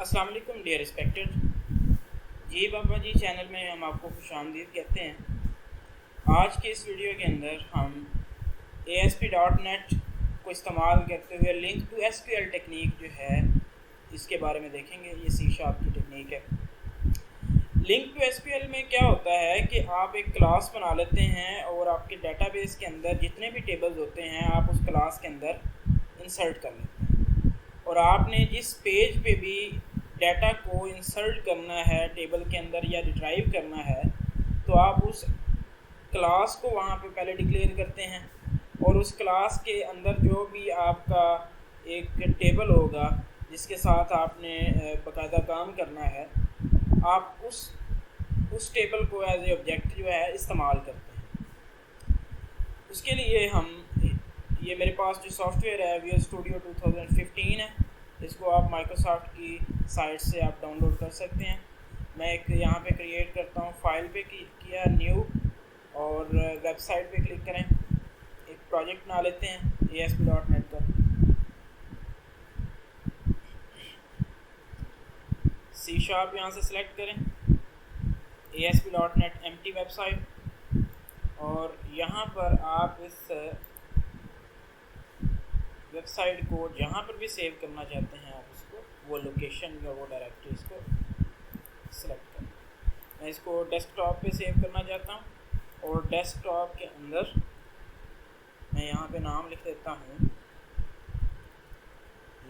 अस्सलाम वालेकुम dear respected. जी बाबा जी channel में हम आपको खुशामदीद कहते हैं। आज के इस वीडियो के अंदर हम ASP.NET को इस्तेमाल करते हुए लिंक टू SQL टेक्निक जो है इसके बारे में देखेंगे। ये C# की टेक्निक है। लिंक टू SQL में क्या होता है कि आप एक क्लास बना लेते हैं और आपके डेटाबेस के अंदर जितने भी टेबल्स होते हैं आप उस क्लास के अंदर इंसर्ट कर लेते हैं और आपने जिस पेज पे भी डाटा को इंसर्ट करना है टेबल के अंदर या रिट्राइव करना है तो आप उस क्लास को वहाँ पे पहले डिक्लेयर करते हैं और उस क्लास के अंदर जो भी आपका एक टेबल होगा जिसके साथ आपने बाकायदा काम करना है आप उस टेबल को एज ए ऑब्जेक्ट जो है इस्तेमाल करते हैं। उसके लिए हम ये मेरे पास जो सॉफ्टवेयर है Visual Studio 2015 है, इसको आप माइक्रोसॉफ्ट की साइट से आप डाउनलोड कर सकते हैं। मैं एक यहाँ पे क्रिएट करता हूँ, फाइल पे किया, न्यू और वेबसाइट पे क्लिक करें। एक प्रोजेक्ट बना लेते हैं ASP.NET का। C# यहाँ से सिलेक्ट करें, ASP.NET एम्प्टी वेबसाइट, और यहाँ पर आप इस वेबसाइट को जहाँ पर भी सेव करना चाहते हैं आप उसको वो लोकेशन या वो डायरेक्टरी इसको सिलेक्ट करें। मैं इसको डेस्कटॉप पे सेव करना चाहता हूँ और डेस्कटॉप के अंदर मैं यहाँ पे नाम लिख देता हूँ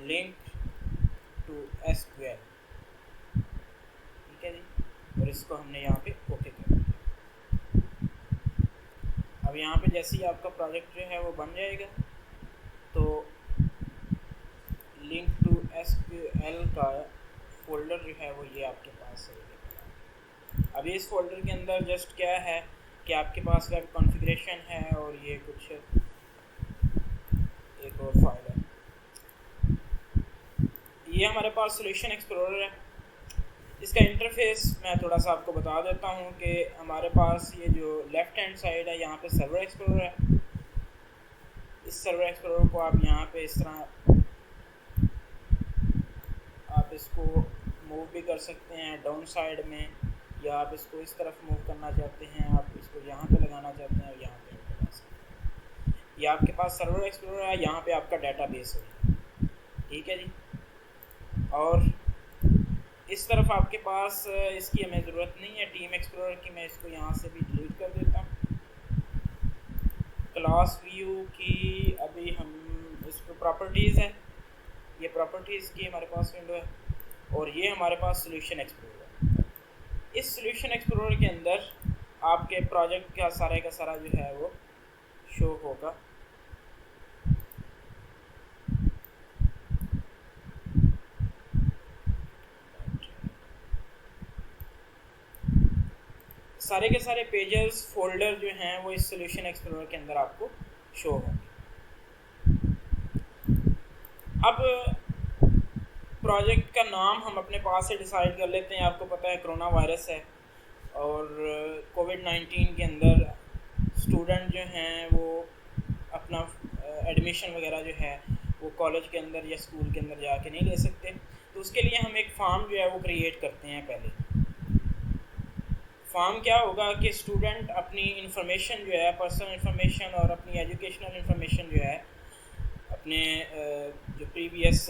लिंक टू SQL, ठीक है जी। और इसको हमने यहाँ पे ओके कर दिया। अब यहाँ पे जैसे ही आपका प्रोजेक्ट जो है वो बन जाएगा तो लिंक टू SQL का फोल्डर जो है वो ये आपके पास है। अभी इस फोल्डर के अंदर जस्ट क्या है कि आपके पास वेब कॉन्फ़िगरेशन है और ये कुछ एक और फाइल है। ये हमारे पास सॉल्यूशन एक्सप्लोरर है। इसका इंटरफेस मैं थोड़ा सा आपको बता देता हूँ कि हमारे पास ये जो लेफ़्ट हैंड साइड है यहाँ पे सर्वर एक्सप्लोरर है। इस सर्वर एक्सप्लोरर को आप यहाँ पे इस तरह आप इसको मूव भी कर सकते हैं डाउन साइड में, या आप इसको इस तरफ मूव करना चाहते हैं, आप इसको यहाँ पे लगाना चाहते हैं और यहाँ पे लगा सकते हैं। ये आपके पास सर्वर एक्सप्लोरर है, यहाँ पे आपका डेटाबेस है, ठीक है जी। और इस तरफ आपके पास इसकी हमें ज़रूरत नहीं है टीम एक्सप्लोरर की, मैं इसको यहाँ से भी डिलीट कर देता हूँ। क्लास व्यू की अभी हम इसको प्रॉपर्टीज़ है, ये प्रॉपर्टीज़ की हमारे पास विंडो है और ये हमारे पास सॉल्यूशन एक्सप्लोरर है। इस सॉल्यूशन एक्सप्लोरर के अंदर आपके प्रोजेक्ट का सारा जो है वो शो होगा। सारे के सारे पेजेस फोल्डर जो हैं वो इस सॉल्यूशन एक्सप्लोरर के अंदर आपको शो होंगे। अब प्रोजेक्ट का नाम हम अपने पास से डिसाइड कर लेते हैं। आपको पता है कोरोना वायरस है और कोविड-19 के अंदर स्टूडेंट जो हैं वो अपना एडमिशन वगैरह जो है वो कॉलेज के अंदर या स्कूल के अंदर जाके नहीं ले सकते, तो उसके लिए हम एक फॉर्म जो है वो क्रिएट करते हैं। पहले फॉर्म क्या होगा कि स्टूडेंट अपनी इंफॉर्मेशन जो है, पर्सनल इंफॉर्मेशन और अपनी एजुकेशनल इंफॉर्मेशन जो है, अपने जो प्रीवियस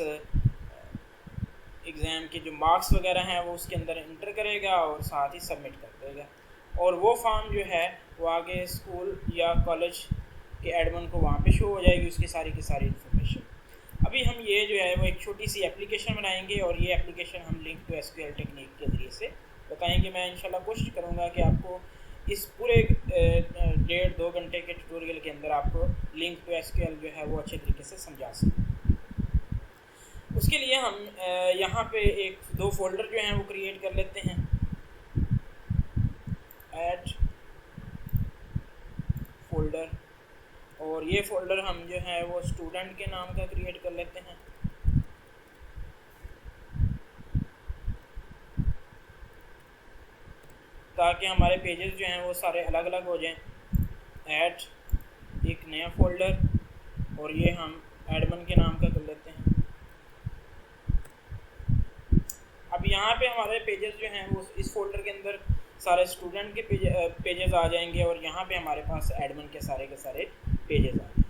एग्ज़ाम के जो मार्क्स वगैरह हैं वो उसके अंदर इंटर करेगा और साथ ही सबमिट कर देगा। और वो फॉर्म जो है वो आगे स्कूल या कॉलेज के एडमिन को वहाँ पे शो हो जाएगी, उसकी सारी की सारी इंफॉर्मेशन। अभी हम ये जो है वो एक छोटी सी एप्लीकेशन बनाएंगे और ये एप्लीकेशन हम लिंक टू SQL टेक्निक के ज़रिए से बताएंगे। मैं इंशाल्लाह कोशिश करूँगा कि आपको इस पूरे 1.5-2 घंटे के ट्यूटोरियल के अंदर आपको लिंक टू SQL जो है वो अच्छे तरीके से समझा सकूँ। उसके लिए हम यहाँ पे 1-2 फोल्डर जो हैं वो क्रिएट कर लेते हैं। ऐड फोल्डर, और ये फोल्डर हम जो है वो स्टूडेंट के नाम का क्रिएट कर लेते हैं। ताकि हमारे पेजेस जो हैं वो सारे अलग अलग हो जाएं। ऐड एक नया फोल्डर और ये हम एडमिन के नाम का कर लेते हैं। यहाँ पे हमारे पेजेस जो हैं वो इस फोल्डर के अंदर सारे स्टूडेंट के पेजेस आ जाएंगे और यहाँ पे हमारे पास एडमिन के सारे पेजेस आ जाएंगे।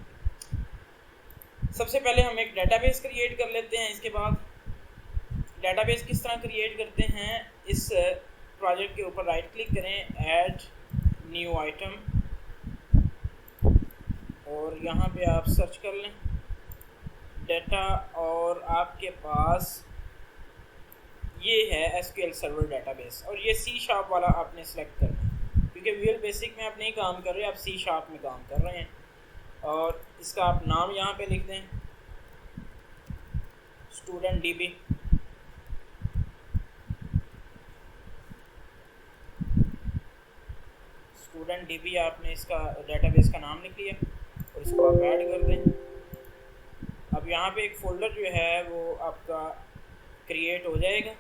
सबसे पहले हम एक डेटाबेस क्रिएट कर लेते हैं। इसके बाद डेटाबेस किस तरह क्रिएट करते हैं, इस प्रोजेक्ट के ऊपर राइट क्लिक करें, ऐड न्यू आइटम, और यहाँ पे आप सर्च कर लें डेटा, और आपके पास ये है एसक्यूएल सर्वर डेटाबेस, और ये सी शार्प वाला आपने सेलेक्ट करना है क्योंकि विजुअल बेसिक में आप नहीं काम कर रहे, आप सी शार्प में काम कर रहे हैं। और इसका आप नाम यहाँ पे लिख दें स्टूडेंट डीबी, स्टूडेंट डीबी आपने इसका डेटाबेस का नाम लिख लिया और इसको आप ऐड कर दें। अब यहाँ पे एक फ़ोल्डर जो है वो आपका क्रिएट हो जाएगा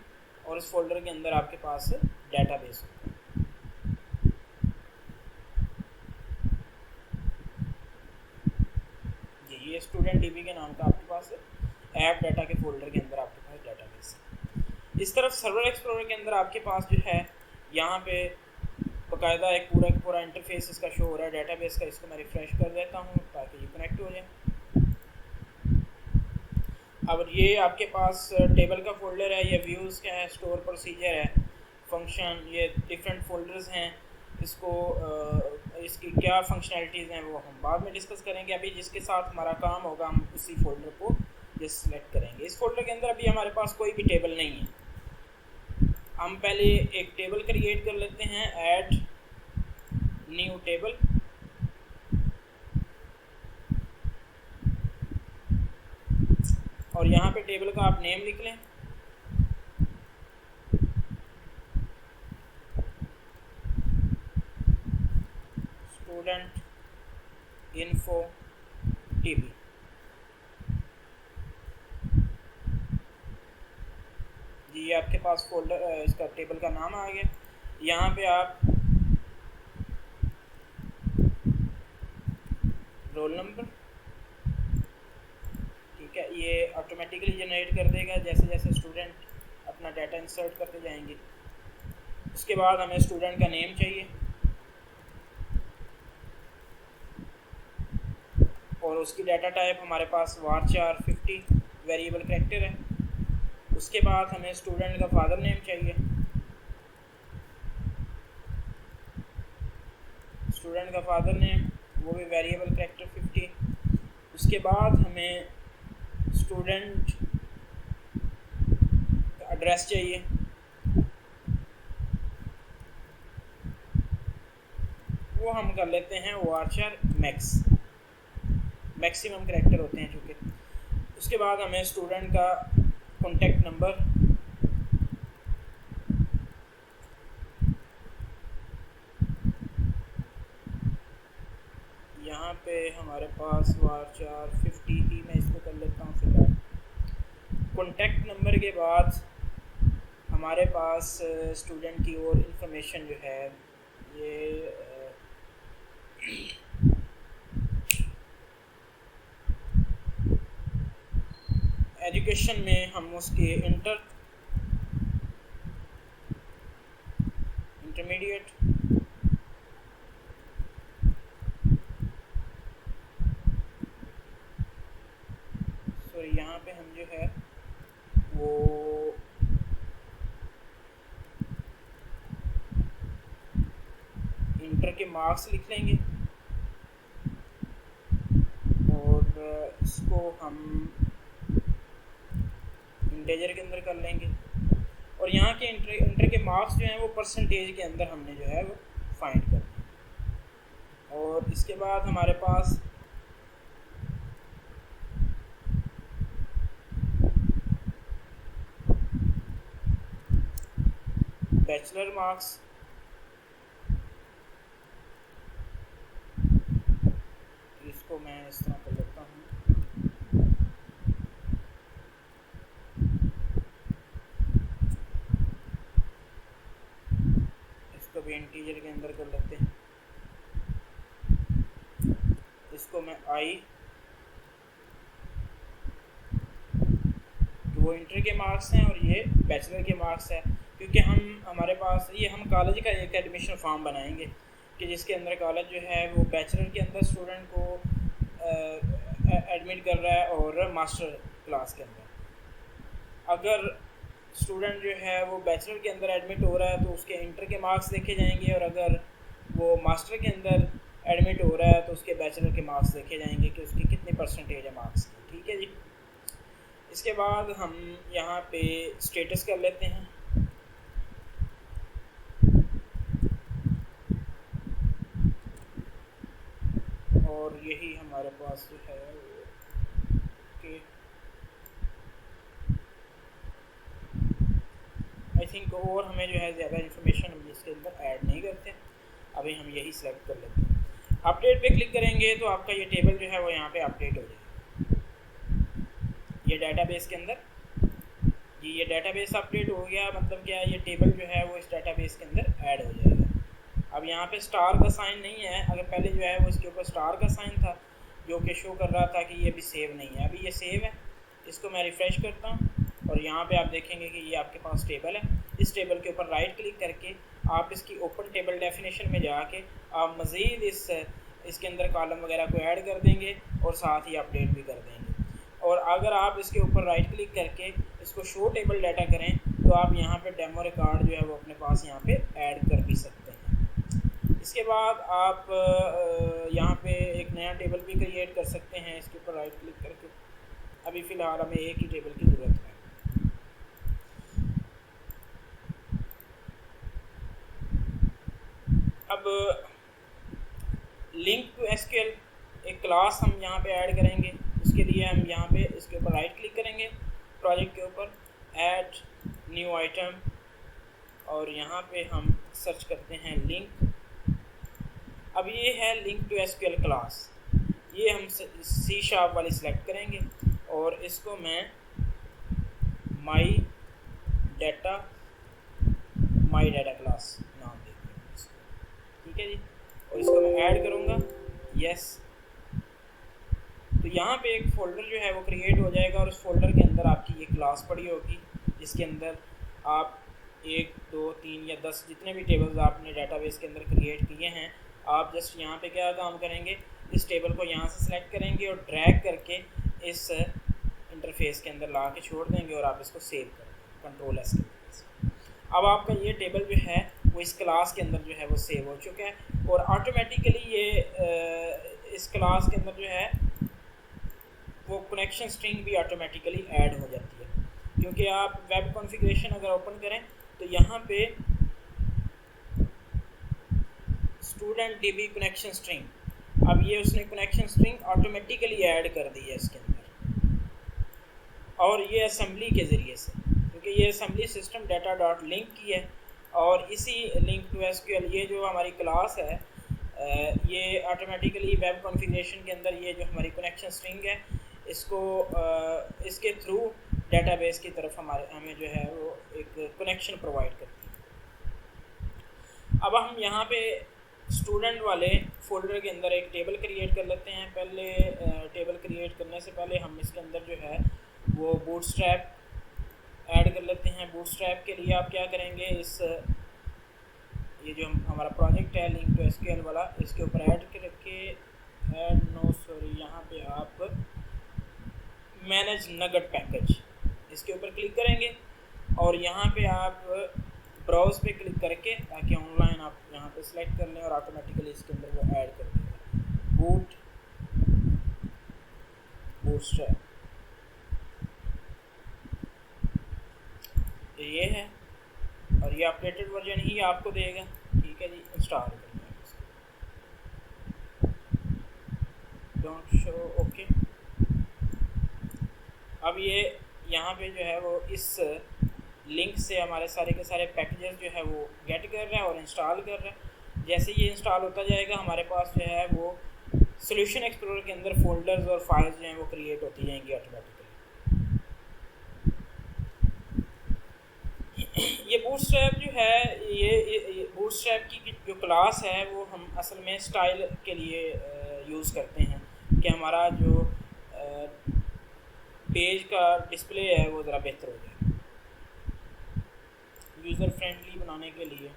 और इस फोल्डर के अंदर आपके पास डेटाबेस होगा। ये स्टूडेंट डीबी के नाम का आपके पास ऐप डाटा के फोल्डर के अंदर आपके पास डेटाबेस है। इस तरफ सर्वर एक्सप्लोरर के अंदर आपके पास जो है यहाँ पे बाकायदा एक पूरा इंटरफेस इसका शो हो रहा है डेटाबेस का। इसको मैं रिफ्रेश कर देता हूँ ताकि ये कनेक्ट हो जाए। अब ये आपके पास टेबल का फोल्डर है, ये व्यूज़ का है, स्टोर प्रोसीजर है, फंक्शन, ये डिफरेंट फोल्डर्स हैं। इसको इसकी क्या फंक्शनैलिटीज़ हैं वो हम बाद में डिस्कस करेंगे। अभी जिसके साथ हमारा काम होगा हम उसी फोल्डर को जस्ट सेलेक्ट करेंगे। इस फोल्डर के अंदर अभी हमारे पास कोई भी टेबल नहीं है। हम पहले एक टेबल क्रिएट कर लेते हैं, ऐड न्यू टेबल, और यहाँ पे टेबल का आप नेम लिख लें, स्टूडेंट इन्फो टीबी। जी ये आपके पास फोल्डर इसका टेबल का नाम आ गया। यहाँ पे आप रोल नंबर, ठीक है, ये ऑटोमेटिकली जनरेट कर देगा जैसे जैसे स्टूडेंट अपना डाटा इंसर्ट करते जाएंगे। उसके बाद हमें स्टूडेंट का नेम चाहिए और उसकी डाटा टाइप हमारे पास varchar 50 वेरिएबल कैरेक्टर है। उसके बाद हमें स्टूडेंट का फादर नेम चाहिए, स्टूडेंट का फादर नेम वो भी वेरिएबल कैरेक्टर 50। उसके बाद हमें स्टूडेंट का एड्रेस चाहिए, वो हम कर लेते हैं varchar मैक्स, मैक्सिमम कैरेक्टर होते हैं चूँकि। उसके बाद हमें स्टूडेंट का कॉन्टैक्ट नंबर, यहाँ पे हमारे पास varchar 50 ही मैं इसको कर लेता हूँ फिलहाल। कॉन्टैक्ट नंबर के बाद हमारे पास स्टूडेंट की और इंफॉर्मेशन जो है ये एजुकेशन में हम उसके इंटरमीडिएट, सॉरी यहाँ पे हम जो है वो इंटर के मार्क्स लिख लेंगे और इसको हम इंटीजर के अंदर कर लेंगे। और यहाँ के इंटर के मार्क्स जो हैं वो परसेंटेज के अंदर हमने जो है वो फाइंड करना। और इसके बाद हमारे पास बैचलर मार्क्स, इसको मैं इस तरह कर लेता हूँ, इसको भी इंटीजर के अंदर कर लेते हैं। इसको मैं I वो इंटर के मार्क्स हैं और ये बैचलर के मार्क्स है। क्योंकि हमारे पास ये हम कॉलेज का एक एडमिशन फॉर्म बनाएंगे कि जिसके अंदर कॉलेज जो है वो बैचलर के अंदर स्टूडेंट को एडमिट कर रहा है और मास्टर क्लास के अंदर। अगर स्टूडेंट जो है वो बैचलर के अंदर एडमिट हो रहा है तो उसके इंटर के मार्क्स देखे जाएंगे, और अगर वो मास्टर के अंदर एडमिट हो रहा है तो उसके बैचलर के मार्क्स देखे जाएंगे कि उसकी कितनी परसेंटेज है मार्क्स की। ठीक है जी। इसके बाद हम यहाँ पे स्टेटस कर लेते हैं। और यही हमारे पास जो है कि आई थिंक और हमें जो है ज़्यादा इन्फॉर्मेशन हम इसके अंदर ऐड नहीं करते, अभी हम यही सिलेक्ट कर लेते हैं। अपडेट पे क्लिक करेंगे तो आपका ये टेबल जो है वो यहाँ पे अपडेट हो जाएगा ये डाटाबेस के अंदर। ये डाटाबेस अपडेट हो गया, मतलब क्या ये टेबल जो है वो इस डाटाबेस के अंदर ऐड हो जाएगा। अब यहाँ पे स्टार का साइन नहीं है, अगर पहले जो है वो इसके ऊपर स्टार का साइन था जो कि शो कर रहा था कि ये अभी सेव नहीं है। अभी ये सेव है, इसको मैं रिफ़्रेश करता हूँ और यहाँ पे आप देखेंगे कि ये आपके पास टेबल है। इस टेबल के ऊपर राइट क्लिक करके आप इसकी ओपन टेबल डेफिनेशन में जाके आप मज़ीद इसके अंदर कॉलम वगैरह को ऐड कर देंगे और साथ ही अपडेट भी कर देंगे। और अगर आप इसके ऊपर राइट क्लिक करके इसको शो टेबल डाटा करें तो आप यहाँ पे डेमो रिकॉर्ड जो है वो अपने पास यहाँ पे ऐड कर भी सकते हैं। इसके बाद आप यहाँ पे एक नया टेबल भी क्रिएट कर सकते हैं इसके ऊपर राइट क्लिक करके। अभी फ़िलहाल हमें एक ही टेबल की ज़रूरत है। अब लिंक टू एसक्यूएल एक क्लास हम यहाँ पे ऐड करेंगे। उसके लिए हम यहाँ पे इसके ऊपर राइट क्लिक करेंगे, प्रोजेक्ट के ऊपर ऐड न्यू आइटम, और यहाँ पे हम सर्च करते हैं लिंक। अब ये है लिंक टू एसक्यूएल क्लास, ये हम C# वाली सिलेक्ट करेंगे और इसको मैं माई डाटा क्लास नाम देती हूँ। ठीक है जी, और इसको मैं ऐड करूँगा, यस। तो यहाँ पे एक फ़ोल्डर जो है वो क्रिएट हो जाएगा और उस फोल्डर के अंदर आपकी ये क्लास पड़ी होगी जिसके अंदर आप 1, 2, 3 या 10 जितने भी टेबल्स आपने डाटाबेस के अंदर क्रिएट किए हैं, आप जस्ट यहाँ पे क्या काम करेंगे, इस टेबल को यहाँ से सिलेक्ट करेंगे और ड्रैग करके इस इंटरफेस के अंदर ला के छोड़ देंगे और आप इसको सेव करेंगे Ctrl+S के अंदर। अब आपका ये टेबल जो है वो इस क्लास के अंदर जो है वो सेव हो चुका है और ऑटोमेटिकली ये इस क्लास के अंदर जो है वो कनेक्शन स्ट्रिंग भी ऑटोमेटिकली ऐड हो जाती है। क्योंकि आप वेब कॉन्फ़िगरेशन अगर ओपन करें तो यहाँ पे स्टूडेंट DB कनेक्शन स्ट्रिंग, अब ये उसने कनेक्शन स्ट्रिंग ऑटोमेटिकली ऐड कर दी है इसके अंदर, और ये असेंबली के ज़रिए से, क्योंकि ये assembly system data dot link की है और इसी लिंक टू एसक्यूएल ये जो हमारी क्लास है ये ऑटोमेटिकली वेब कॉन्फ़िगरेशन के अंदर ये जो हमारी कनेक्शन स्ट्रिंग है इसको इसके थ्रू डेटाबेस की तरफ हमें जो है वो एक कनेक्शन प्रोवाइड करती है। अब हम यहाँ पे स्टूडेंट वाले फोल्डर के अंदर एक टेबल क्रिएट कर लेते हैं। पहले टेबल क्रिएट करने से पहले हम इसके अंदर जो है वो बूटस्ट्रैप ऐड कर लेते हैं। बूटस्ट्रैप के लिए आप क्या करेंगे, ये जो हमारा प्रोजेक्ट है लिंक टू एसक्यूएल वाला, इसके ऊपर ऐड करके यहाँ पे आप मैनेज नगेट पैकेज इसके ऊपर क्लिक करेंगे और यहाँ पे आप ब्राउज पे क्लिक करके ताकि ऑनलाइन आप यहाँ पे सिलेक्ट कर लें और ऑटोमेटिकली इसके अंदर वो ऐड कर देगा बूटस्ट्रैप। तो ये है और ये अपडेटेड वर्जन ही आपको देगा। ठीक है जी, इंस्टॉल कर लें डोंट शो ओके। अब ये यहाँ पे जो है वो इस लिंक से हमारे सारे के सारे पैकेजेस जो है वो गेट कर रहे हैं और इंस्टॉल कर रहे हैं। जैसे ये इंस्टॉल होता जाएगा हमारे पास जो है वो सॉल्यूशन एक्सप्लोरर के अंदर फोल्डर्स और फाइल्स जो हैं वो क्रिएट होती जाएंगी ऑटोमेटिकली। ये बूटस्ट्रैप जो है ये बूटस्ट्रैप की जो क्लास है वो हम असल में स्टाइल के लिए यूज़ करते हैं कि हमारा जो पेज का डिस्प्ले है वो ज़रा बेहतर हो जाए यूज़र फ्रेंडली बनाने के लिए।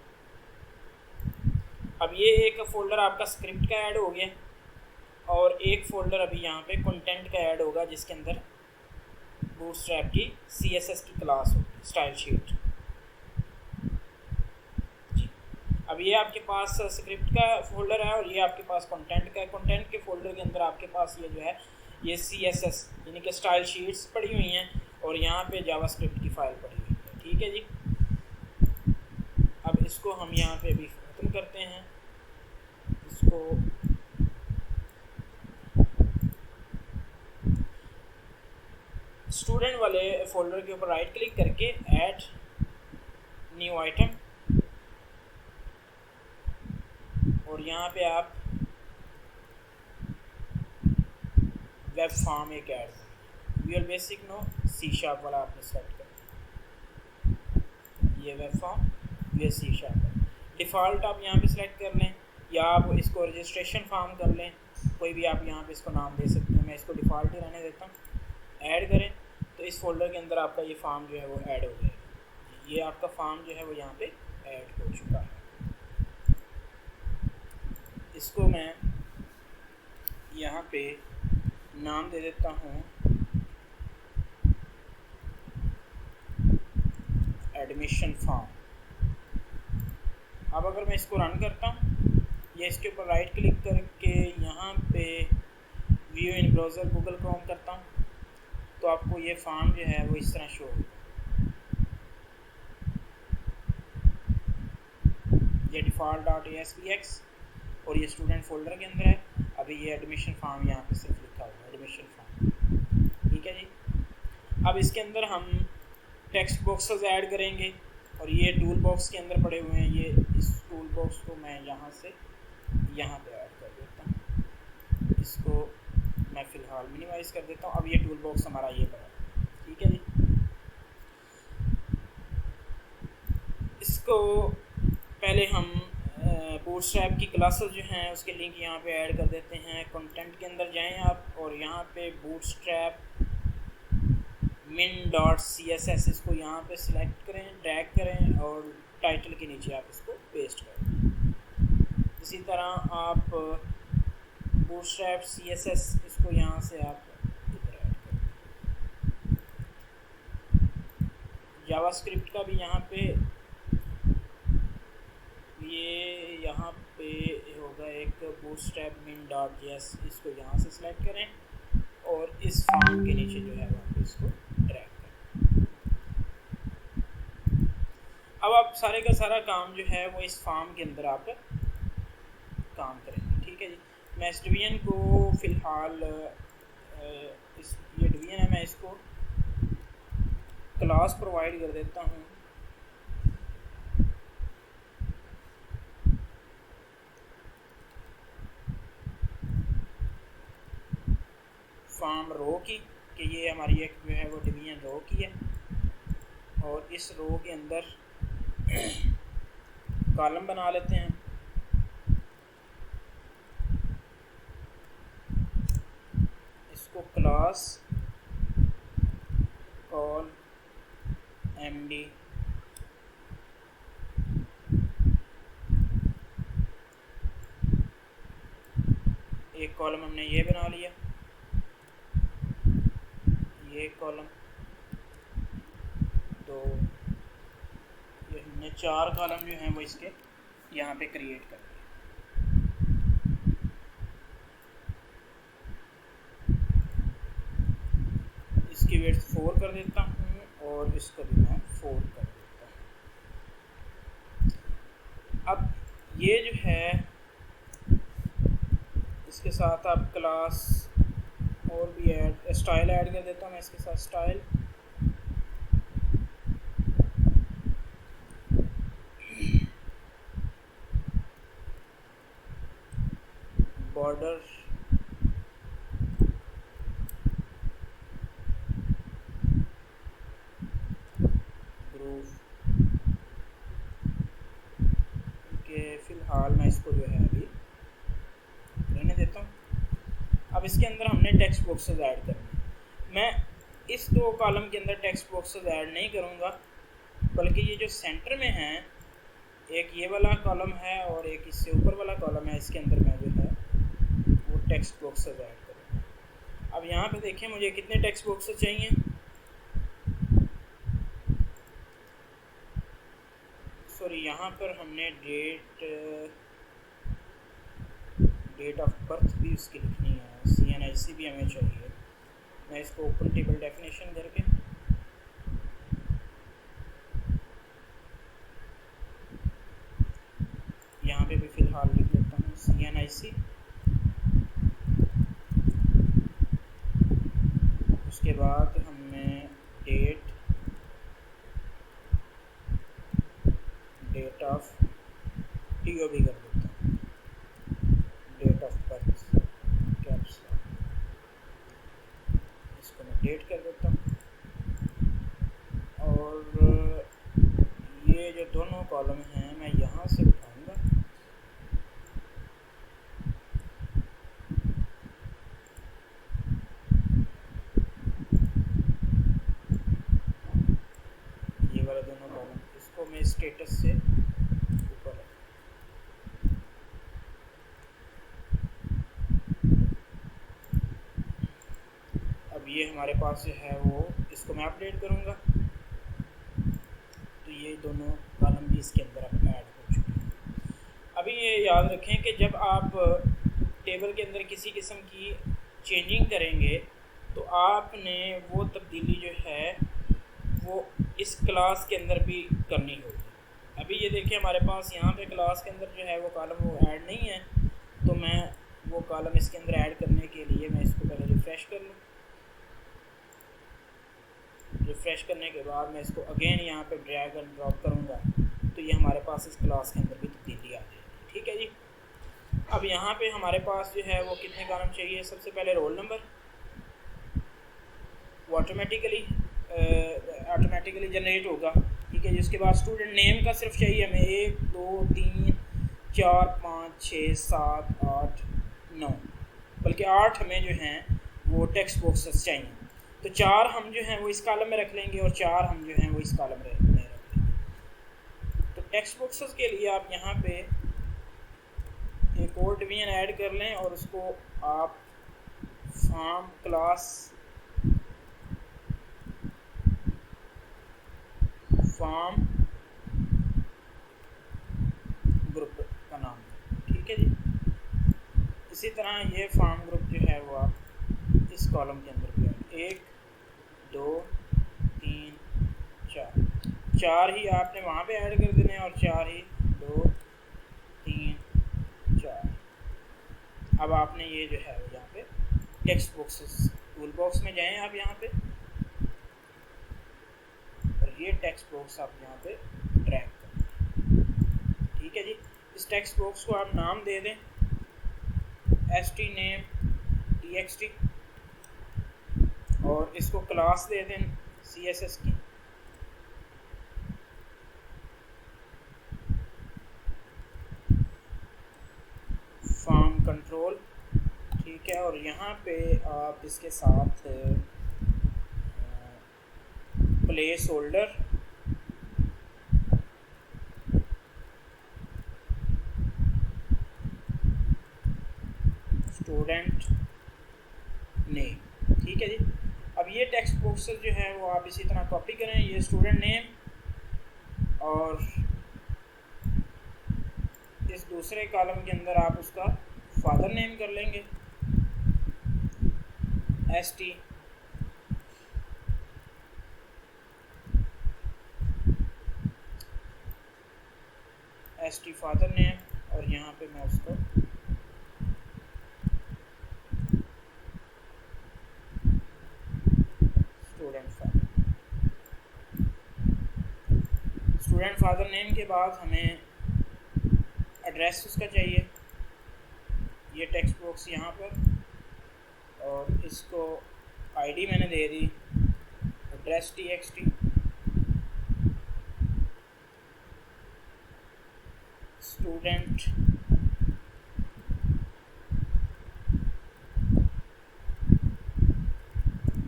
अब ये एक फ़ोल्डर आपका स्क्रिप्ट का ऐड हो गया और एक फ़ोल्डर अभी यहाँ पे कंटेंट का ऐड होगा जिसके अंदर बूटस्ट्रैप की CSS की क्लास होगी स्टाइल शीट। जी, अब ये आपके पास स्क्रिप्ट का फ़ोल्डर है और ये आपके पास कंटेंट का है। कंटेंट के फ़ोल्डर के अंदर आपके पास ये जो है ये CSS यानी कि स्टाइल शीट्स पड़ी हुई हैं और यहाँ पे जावास्क्रिप्ट की फ़ाइल पड़ी हुई है। ठीक है जी, अब इसको हम यहाँ पे भी ख़त्म करते हैं। इसको स्टूडेंट वाले फ़ोल्डर के ऊपर राइट क्लिक करके ऐड न्यू आइटम और यहाँ पे आप वेब फॉर्म एक add Visual Basic no C# वाला आपने सेलेक्ट कर, ये वेब फॉर्म ये C# डिफ़ॉल्ट आप यहाँ पे सिलेक्ट कर लें या आप इसको रजिस्ट्रेशन फॉर्म कर लें, कोई भी आप यहाँ पे इसको नाम दे सकते हैं। मैं इसको डिफ़ॉल्ट ही रहने देता हूँ। ऐड करें तो इस फोल्डर के अंदर आपका ये फॉर्म जो है वो ऐड हो जाएगा। ये आपका फॉर्म जो है वो यहाँ पे ऐड हो चुका है। इसको मैं यहाँ पे नाम दे देता हूँ एडमिशन फॉर्म। अब अगर मैं इसको रन करता हूँ, ये इसके ऊपर राइट क्लिक करके यहाँ पे व्यू इन ब्राउज़र गूगल क्रोम करता हूँ तो आपको ये फॉर्म जो है वो इस तरह शो होगा। ये default.aspx और ये स्टूडेंट फोल्डर के अंदर है। अभी ये एडमिशन फॉर्म यहाँ पे सिर्फ लिखा हुआ है एडमिशन फॉर्म। ठीक है जी, अब इसके अंदर हम टेक्स्ट बॉक्सेस ऐड करेंगे और ये टूल बॉक्स के अंदर पड़े हुए हैं। ये इस टूल बॉक्स को मैं यहाँ से यहाँ पे ऐड कर देता हूँ। इसको मैं फ़िलहाल मिनिमाइज़ कर देता हूँ। अब ये टूल बॉक्स हमारा ये बना। ठीक है जी, इसको पहले हम बूटस्ट्रैप की क्लासेस जो हैं उसके लिंक यहाँ पे ऐड कर देते हैं। कंटेंट के अंदर जाएं आप और यहाँ पे बूटस्ट्रैप min.css इसको यहाँ पे सिलेक्ट करें, ड्रैग करें और टाइटल के नीचे आप इसको पेस्ट करें। इसी तरह आप बूटस्ट्रैप CSS इसको यहाँ से आप इधर ऐड करें। जावास्क्रिप्ट का भी यहाँ पे ये यहाँ पे होगा एक बूटस्ट्रैप min.js, इसको यहाँ से सिलेक्ट करें और इस फॉर्म के नीचे जो है वहाँ पे इसको ड्रैग करें। अब आप सारे का सारा काम जो है वो इस फॉर्म के अंदर आप काम करेंगे। ठीक है जी, मैं इस डिवीजन को फ़िलहाल ये डिवीजन है, मैं इसको क्लास प्रोवाइड कर देता हूँ। फॉर्म रो की कि ये हमारी एक जो है वो डिवीजन रो की है और इस रो के अंदर कॉलम बना लेते हैं। इसको क्लास कॉल MD एक कॉलम हमने ये बना लिया, ये कॉलम तो ये हमने 4 कॉलम जो हैं वो इसके यहाँ पे क्रिएट कर दिए। इसकी विड्थ 4 कर देता हूँ और इसको भी मैं 4 कर देता हूँ। अब ये जो है इसके साथ आप क्लास और भी ऐड स्टाइल ऐड कर देता हूँ मैं इसके साथ स्टाइल। बॉर्डर ग्रूव के फ़िलहाल मैं इसको जो है अभी रहने देता हूँ। अब इसके अंदर हमने टेक्स्ट बॉक्सेस ऐड करने। मैं इस दो कॉलम के अंदर टेक्स्ट बॉक्सेस ऐड नहीं करूँगा, बल्कि ये जो सेंटर में है, एक ये वाला कॉलम है और एक इससे ऊपर वाला कॉलम है, इसके अंदर मैं जो है वो टेक्स्ट बॉक्सेस ऐड करूँगा। अब यहाँ पे देखें मुझे कितने टेक्स्ट बॉक्सेस चाहिए। सॉरी, यहाँ पर हमने डेट ऑफ बर्थ भी उसकी लिखनी है, CNIC भी हमें चाहिए। मैं इसको ओपन टेबल डेफिनेशन करके यहाँ पे भी फ़िलहाल लिख देता हूँ CNIC। उसके बाद हमें डेट ऑफ TO भी कर देता हूँ, डेट ऑफ बर्थ कैप्स, इसको मैं डेट कर देता हूँ। और ये जो दोनों कॉलम हैं मैं यहाँ से उठाऊँगा, ये वाले दोनों कॉलम, इसको मैं स्टेटस से ऊपर रख। अब ये हमारे पास जो है वो, इसको मैं अपडेट करूँगा, तो ये दोनों कॉलम भी इसके अंदर अब ऐड हो चुके हैं। अभी ये याद रखें कि जब आप टेबल के अंदर किसी किस्म की चेंजिंग करेंगे तो आपने वो तब्दीली जो है वो इस क्लास के अंदर भी करनी होगी। अभी ये देखिए हमारे पास यहाँ पे क्लास के अंदर जो है वो कॉलम वो ऐड नहीं है, तो मैं वो कॉलम इसके अंदर ऐड करने के लिए मैं इसको पहले रिफ़्रेश कर लूँ। रिफ़्रेश करने के बाद मैं इसको अगेन यहाँ पे ड्रैग एंड ड्रॉप करूँगा, तो ये हमारे पास इस क्लास के अंदर भी तब्दीली आ जाएगी। ठीक है जी। अब यहाँ पे हमारे पास जो है वो कितने कॉलम चाहिए। सबसे पहले रोल नंबर, वो ऑटोमेटिकली जनरेट होगा। ठीक है जी। उसके बाद स्टूडेंट नेम का सिर्फ चाहिए हमें 1 2 3 4 5 6 7 8 9, बल्कि 8 हमें जो हैं वो टेक्स्ट बॉक्सेस चाहिए। तो 4 हम जो हैं वो इस कॉलम में रख लेंगे और 4 हम जो हैं वो इस कॉलम में रख लेंगे। तो टेक्स्ट बॉक्सेस के लिए आप यहाँ पे एक और डिवीजन ऐड कर लें और उसको आप फॉर्म क्लास फॉर्म ग्रुप का नाम। ठीक है जी। इसी तरह ये फॉर्म ग्रुप जो है वो आप इस कॉलम के अंदर भी 1 2 3 4 ही आपने वहाँ पे ऐड कर देने और 4 ही 2 3 4। अब आपने ये जो है यहाँ पे टेक्स्ट बॉक्सेस टूल बॉक्स में जाएं आप यहाँ पे, और ये टेक्स्ट बॉक्स आप यहाँ पे ड्रैग करें। ठीक है जी। इस टेक्स्ट बॉक्स को आप नाम दे दें stname.txt और इसको क्लास दे दें CSS की। Form control. ठीक है। और यहाँ पे आप इसके साथ प्लेस होल्डर, स्टूडेंट नेम। ठीक है जी। अब ये टेक्स्ट बॉक्सेस जो है वो आप इसी तरह कॉपी करें, ये स्टूडेंट नेम और इस दूसरे कॉलम के अंदर आप उसका फादर नेम कर लेंगे ST फादर नेम, और यहाँ पे मैं उसको स्टूडेंट फादर नेम के बाद हमें एड्रेस उसका चाहिए, ये टेक्स्ट बॉक्स यहाँ पर, और इसको आईडी मैंने दे दी address TXT। Student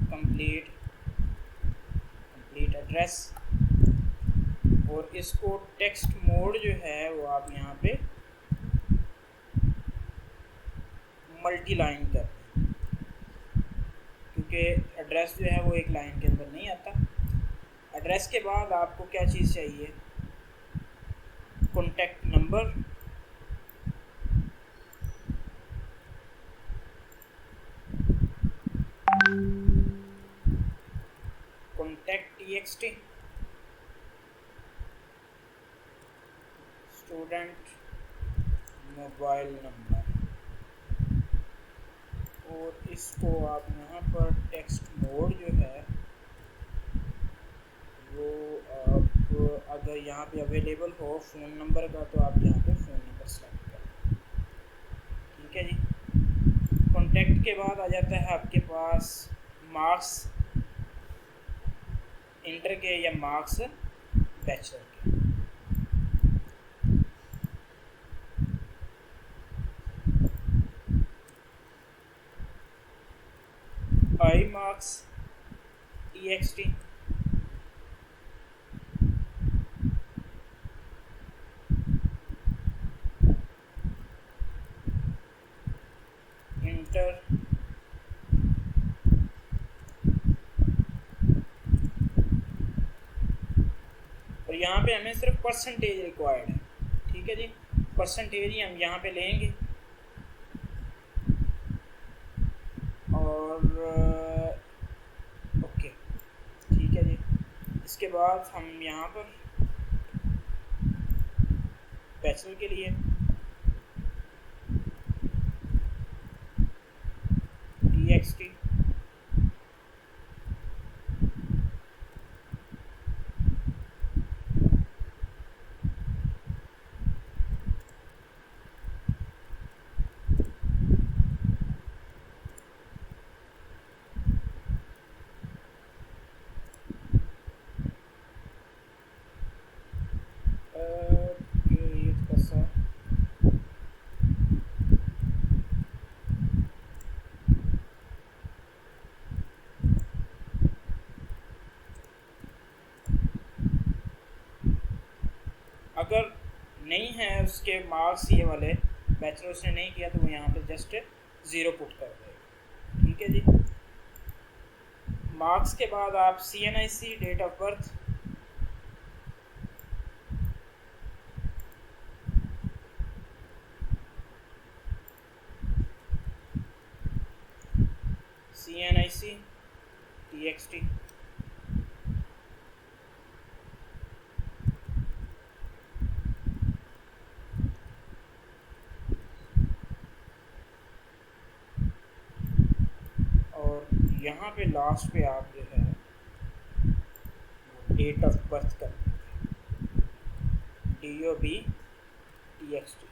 complete address, और इसको टेक्स्ट मोड जो है वो आप यहाँ पे मल्टी लाइन कर दें, क्योंकि एड्रेस जो है वो एक लाइन के अंदर नहीं आता। एड्रेस के बाद आपको क्या चीज़ चाहिए, contact number, contact txt, student mobile number, और इसको आप यहाँ पर टेक्स्ट मोड जो है वो आप अगर यहाँ पे अवेलेबल हो फ़ोन नंबर का तो आप यहाँ पे फ़ोन नंबर सेलेक्ट करें। ठीक है जी। कॉन्टैक्ट के बाद आ जाता है आपके पास मार्क्स इंटर के या मार्क्स बैचलर के। आई मार्क्स txt, इंटर और यहाँ पे हमें सिर्फ परसेंटेज रिक्वायर्ड है। ठीक है जी, परसेंटेज ही हम यहाँ पे लेंगे और ओके ठीक है जी। इसके बाद हम यहाँ पर बैचलर के लिए txt, अगर नहीं है उसके मार्क्स ये वाले बैचलर से नहीं किया तो वो यहाँ पे जस्ट 0 पुट कर देगा। ठीक है जी। मार्क्स के बाद आप CNIC, date of birth, CNIC txt, और यहाँ पे लास्ट पे आप जो है डेट ऑफ बर्थ कर DOB txt,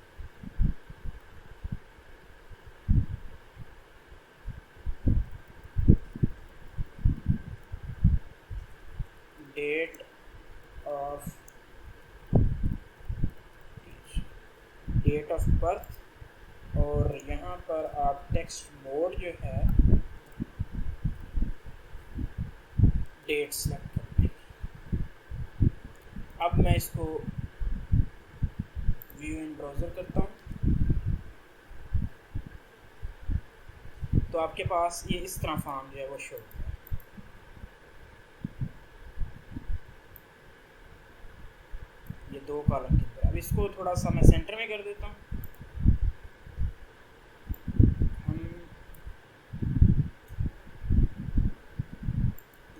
date of birth, और यहाँ पर आप टेक्स्ट मोड जो है डेट सेलेक्ट कर देंगे। अब मैं इसको व्यू इन ब्राउज़र करता हूँ तो आपके पास ये इस तरह फॉर्म जो है वो शो होता है। ये 2 कॉलम के अंदर। अब इसको थोड़ा सा मैं सेंटर में कर देता हूँ।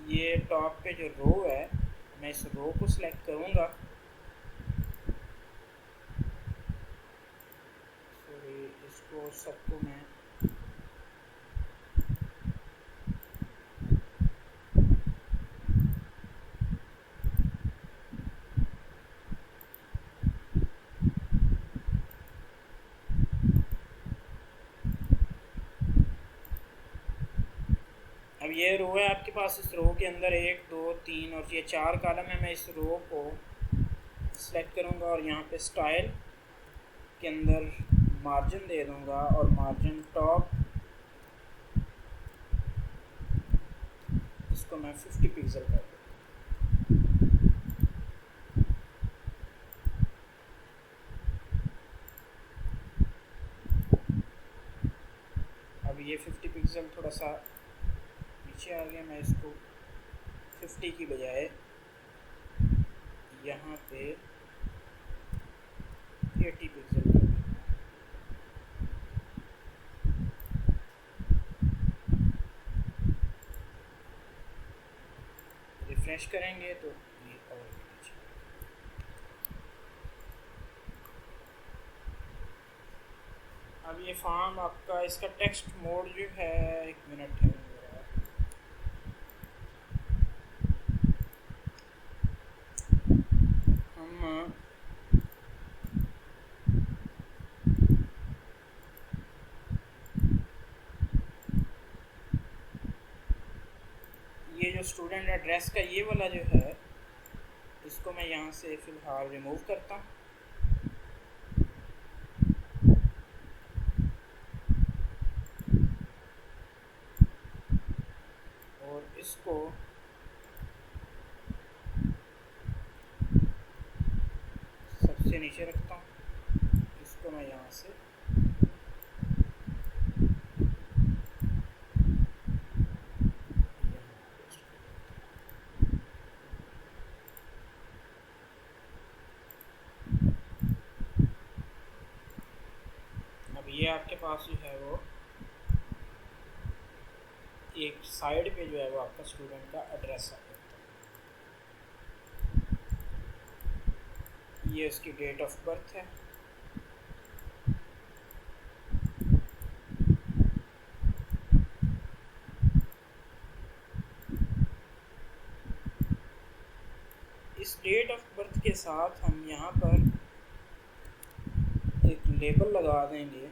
ये टॉप पे जो रो है मैं इस रो को सिलेक्ट करूँगा, सॉरी इसको सबको मैं अब ये रो है आपके पास। इस रो के अंदर 1 2 3 और ये 4 कॉलम है। मैं इस रो को सिलेक्ट करूँगा और यहाँ पे स्टाइल के अंदर मार्जिन दे दूँगा और मार्जिन टॉप इसको मैं 50 पिक्सल कर दूँगा। पिक्सल थोड़ा सा नीचे आ गया, मैं इसको 50 की बजाय यहाँ पे 80 पिक्सल कर दूँगा। रिफ्रेश करेंगे तो ये और नीचे। अब ये फॉर्म आपका, इसका टेक्स्ट मोड जो है, 1 मिनट है मेरा, हम ये जो स्टूडेंट एड्रेस का ये वाला जो है, इसको मैं यहाँ से फ़िलहाल रिमूव करता हूँ। और इसको सबसे नीचे रखता हूँ। इसको मैं यहाँ से ये आपके पास जो है वो एक साइड पे जो है वो आपका स्टूडेंट का एड्रेस आ जाता है। ये उसकी डेट ऑफ बर्थ है। इस डेट ऑफ बर्थ के साथ हम यहाँ पर एक लेबल लगा देंगे,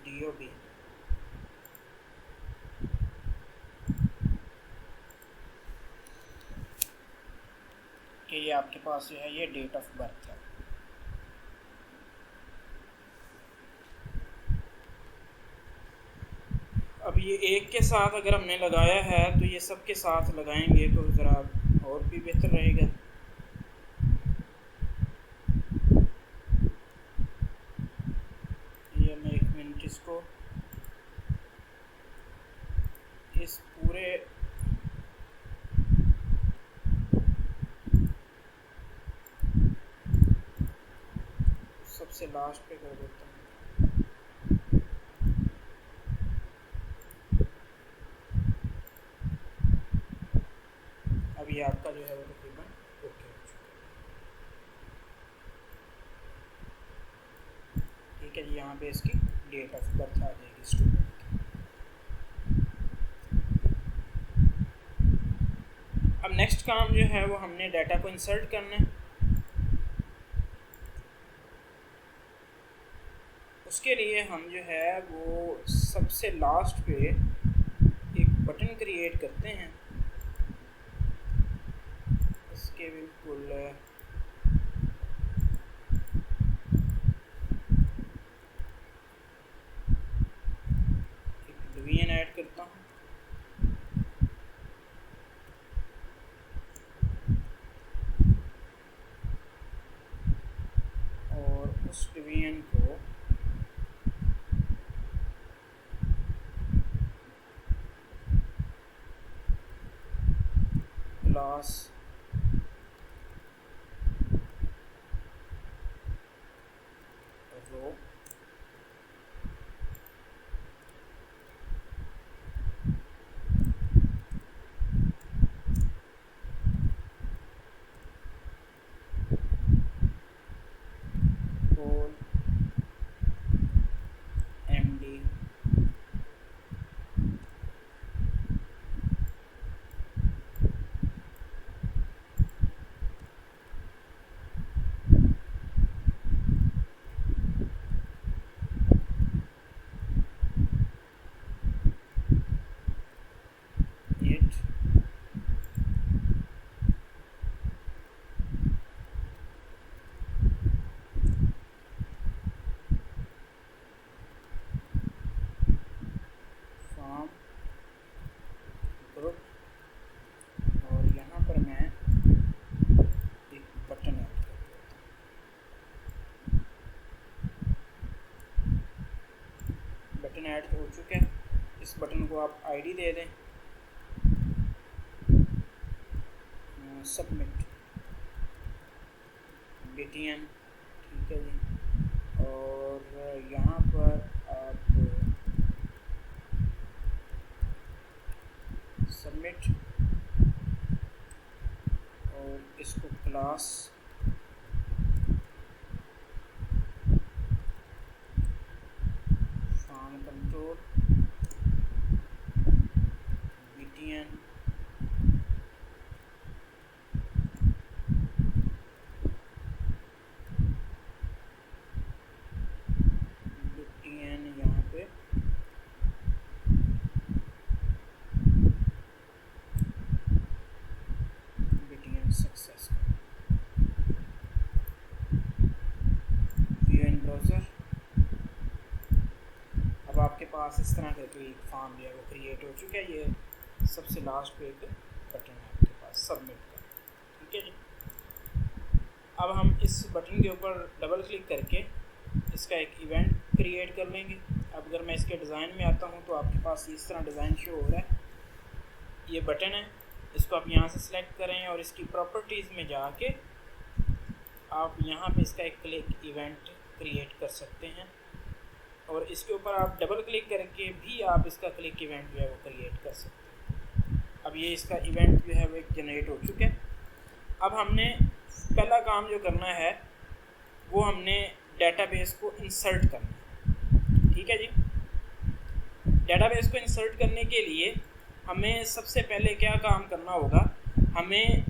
DOB। कि ये आपके पास जो है ये डेट ऑफ बर्थ है। अब ये एक के साथ अगर हमने लगाया है तो ये सब के साथ लगाएंगे तो ज़रा और भी बेहतर रहेगा। ये मैं 1 मिनट इसको इस पूरे सबसे लास्ट पे कर देता हूँ। अब ये आपका जो है वो तकरीबन ओके हो चुका है। ठीक है जी, यहाँ पे इसकी डेट ऑफ बर्थ आ जाएगी स्टूडेंट की। अब नेक्स्ट काम जो है वो हमने डाटा को इंसर्ट करना है। उसके लिए हम जो है वो सबसे लास्ट पे एक बटन क्रिएट करते हैं। इसके बिल्कुल एक डिवीजन ऐड करता हूँ और उस डिवीजन को क्लास रो कोल MD इस बटन को आप आईडी दे दें, सबमिट BTN, ठीक है जी। और यहाँ पर आप सबमिट और इसको क्लास फार्म कंट्रोल BTN यहाँ पे BTN सक्सेस, व्यू इन ब्राउज़र। अब आपके पास इस तरह का कोई फॉर्म जो है वो क्रिएट हो चुका है। ये सबसे लास्ट पे एक बटन है आपके पास सबमिट का, ठीक है जी। अब हम इस बटन के ऊपर डबल क्लिक करके इसका एक इवेंट क्रिएट कर लेंगे। अब अगर मैं इसके डिज़ाइन में आता हूँ तो आपके पास इस तरह डिज़ाइन शो हो रहा है। ये बटन है, इसको आप यहाँ से सिलेक्ट करें और इसकी प्रॉपर्टीज़ में जाके आप यहाँ पे इसका एक क्लिक इवेंट क्रिएट कर सकते हैं और इसके ऊपर आप डबल क्लिक करके भी आप इसका क्लिक इवेंट जो है वो क्रिएट कर सकते हैं। अब ये इसका इवेंट जो है वो एक जनरेट हो चुका है। अब हमने पहला काम जो करना है वो हमने डेटाबेस को इंसर्ट करना है, ठीक है जी। डेटाबेस को इंसर्ट करने के लिए हमें सबसे पहले क्या काम करना होगा, हमें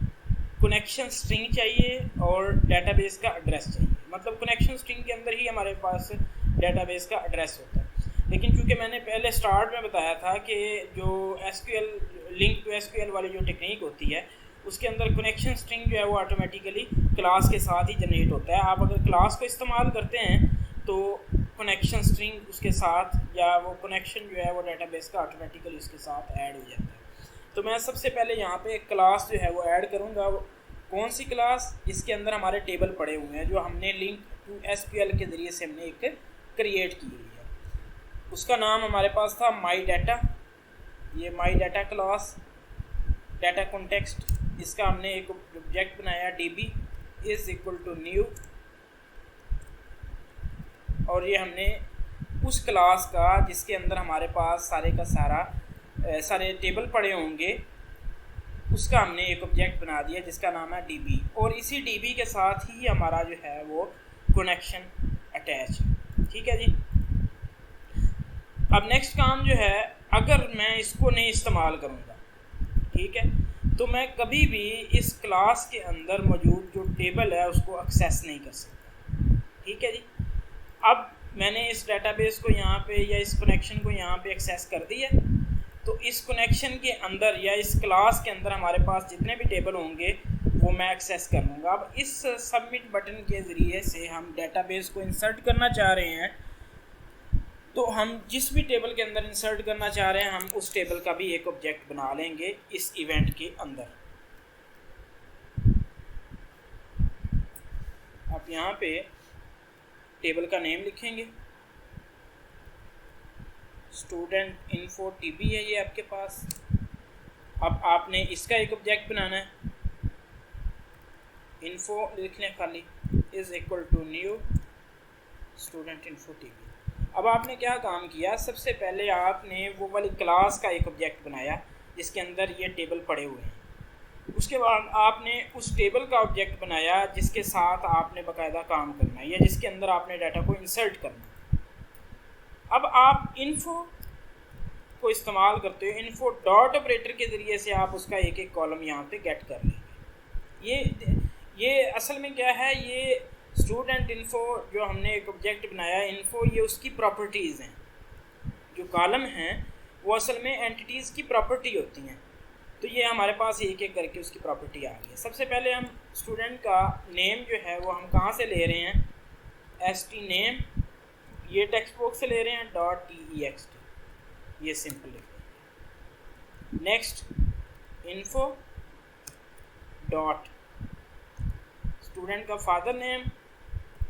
कनेक्शन स्ट्रिंग चाहिए और डेटाबेस का एड्रेस चाहिए। मतलब कनेक्शन स्ट्रिंग के अंदर ही हमारे पास डेटाबेस का एड्रेस होता है, लेकिन चूँकि मैंने पहले स्टार्ट में बताया था कि जो SQL लिंक टू SQL वाली जो टेक्निक होती है उसके अंदर कनेक्शन स्ट्रिंग जो है वो ऑटोमेटिकली क्लास के साथ ही जनरेट होता है। आप अगर क्लास को इस्तेमाल करते हैं तो कनेक्शन स्ट्रिंग उसके साथ या वो कनेक्शन जो है वो डेटाबेस का ऑटोमेटिकली उसके साथ ऐड हो जाता है। तो मैं सबसे पहले यहाँ पे एक क्लास जो है वो ऐड करूँगा। कौन सी क्लास? इसके अंदर हमारे टेबल पड़े हुए हैं जो हमने लिंक टू SQL के ज़रिए से हमने एक क्रिएट की हुई है। उसका नाम हमारे पास था माई डाटा। ये my data class, data context, इसका हमने एक ऑब्जेक्ट बनाया DB is equal to new, और ये हमने उस क्लास का जिसके अंदर हमारे पास सारे का सारे टेबल पड़े होंगे उसका हमने एक ऑब्जेक्ट बना दिया जिसका नाम है DB, और इसी DB के साथ ही हमारा जो है वो कनेक्शन अटैच है, ठीक है जी। अब नेक्स्ट काम जो है, अगर मैं इसको नहीं इस्तेमाल करूँगा, ठीक है, तो मैं कभी भी इस क्लास के अंदर मौजूद जो टेबल है उसको एक्सेस नहीं कर सकता, ठीक है जी। अब मैंने इस डेटाबेस को यहाँ पे या इस कनेक्शन को यहाँ पे एक्सेस कर दिया, तो इस कनेक्शन के अंदर या इस क्लास के अंदर हमारे पास जितने भी टेबल होंगे वो मैं एक्सेस कर लूँगा। अब इस सबमिट बटन के ज़रिए से हम डेटाबेस को इंसर्ट करना चाह रहे हैं, तो हम जिस भी टेबल के अंदर इंसर्ट करना चाह रहे हैं हम उस टेबल का भी एक ऑब्जेक्ट बना लेंगे इस इवेंट के अंदर। आप यहाँ पे टेबल का नेम लिखेंगे, स्टूडेंट इन्फो TB है ये आपके पास। अब आपने इसका एक ऑब्जेक्ट बनाना है, इन्फो लिख लें खाली, is equal to new student info TB। अब आपने क्या काम किया, सबसे पहले आपने वो वाली क्लास का एक ऑब्जेक्ट बनाया जिसके अंदर ये टेबल पड़े हुए हैं। उसके बाद आपने उस टेबल का ऑब्जेक्ट बनाया जिसके साथ आपने बाकायदा काम करना है या जिसके अंदर आपने डाटा को इंसर्ट करना है। अब आप इन्फो को इस्तेमाल करते हो, इन्फो डॉट ऑपरेटर के ज़रिए से आप उसका एक एक कॉलम यहाँ पे गेट कर लेंगे। ये असल में क्या है, ये स्टूडेंट इन्फो जो हमने एक ऑब्जेक्ट बनाया इन्फो, ये उसकी प्रॉपर्टीज़ हैं। जो कॉलम हैं वो असल में एंटिटीज़ की प्रॉपर्टी होती हैं। तो ये हमारे पास एक एक करके उसकी प्रॉपर्टी आ गई है। सबसे पहले हम स्टूडेंट का नेम जो है वो हम कहाँ से ले रहे हैं, ST नेम, ये टेक्स्ट बॉक्स से ले रहे हैं .text, ये सिंपल लिख रहे हैं। नेक्स्ट इन्फो डॉट स्टूडेंट का father name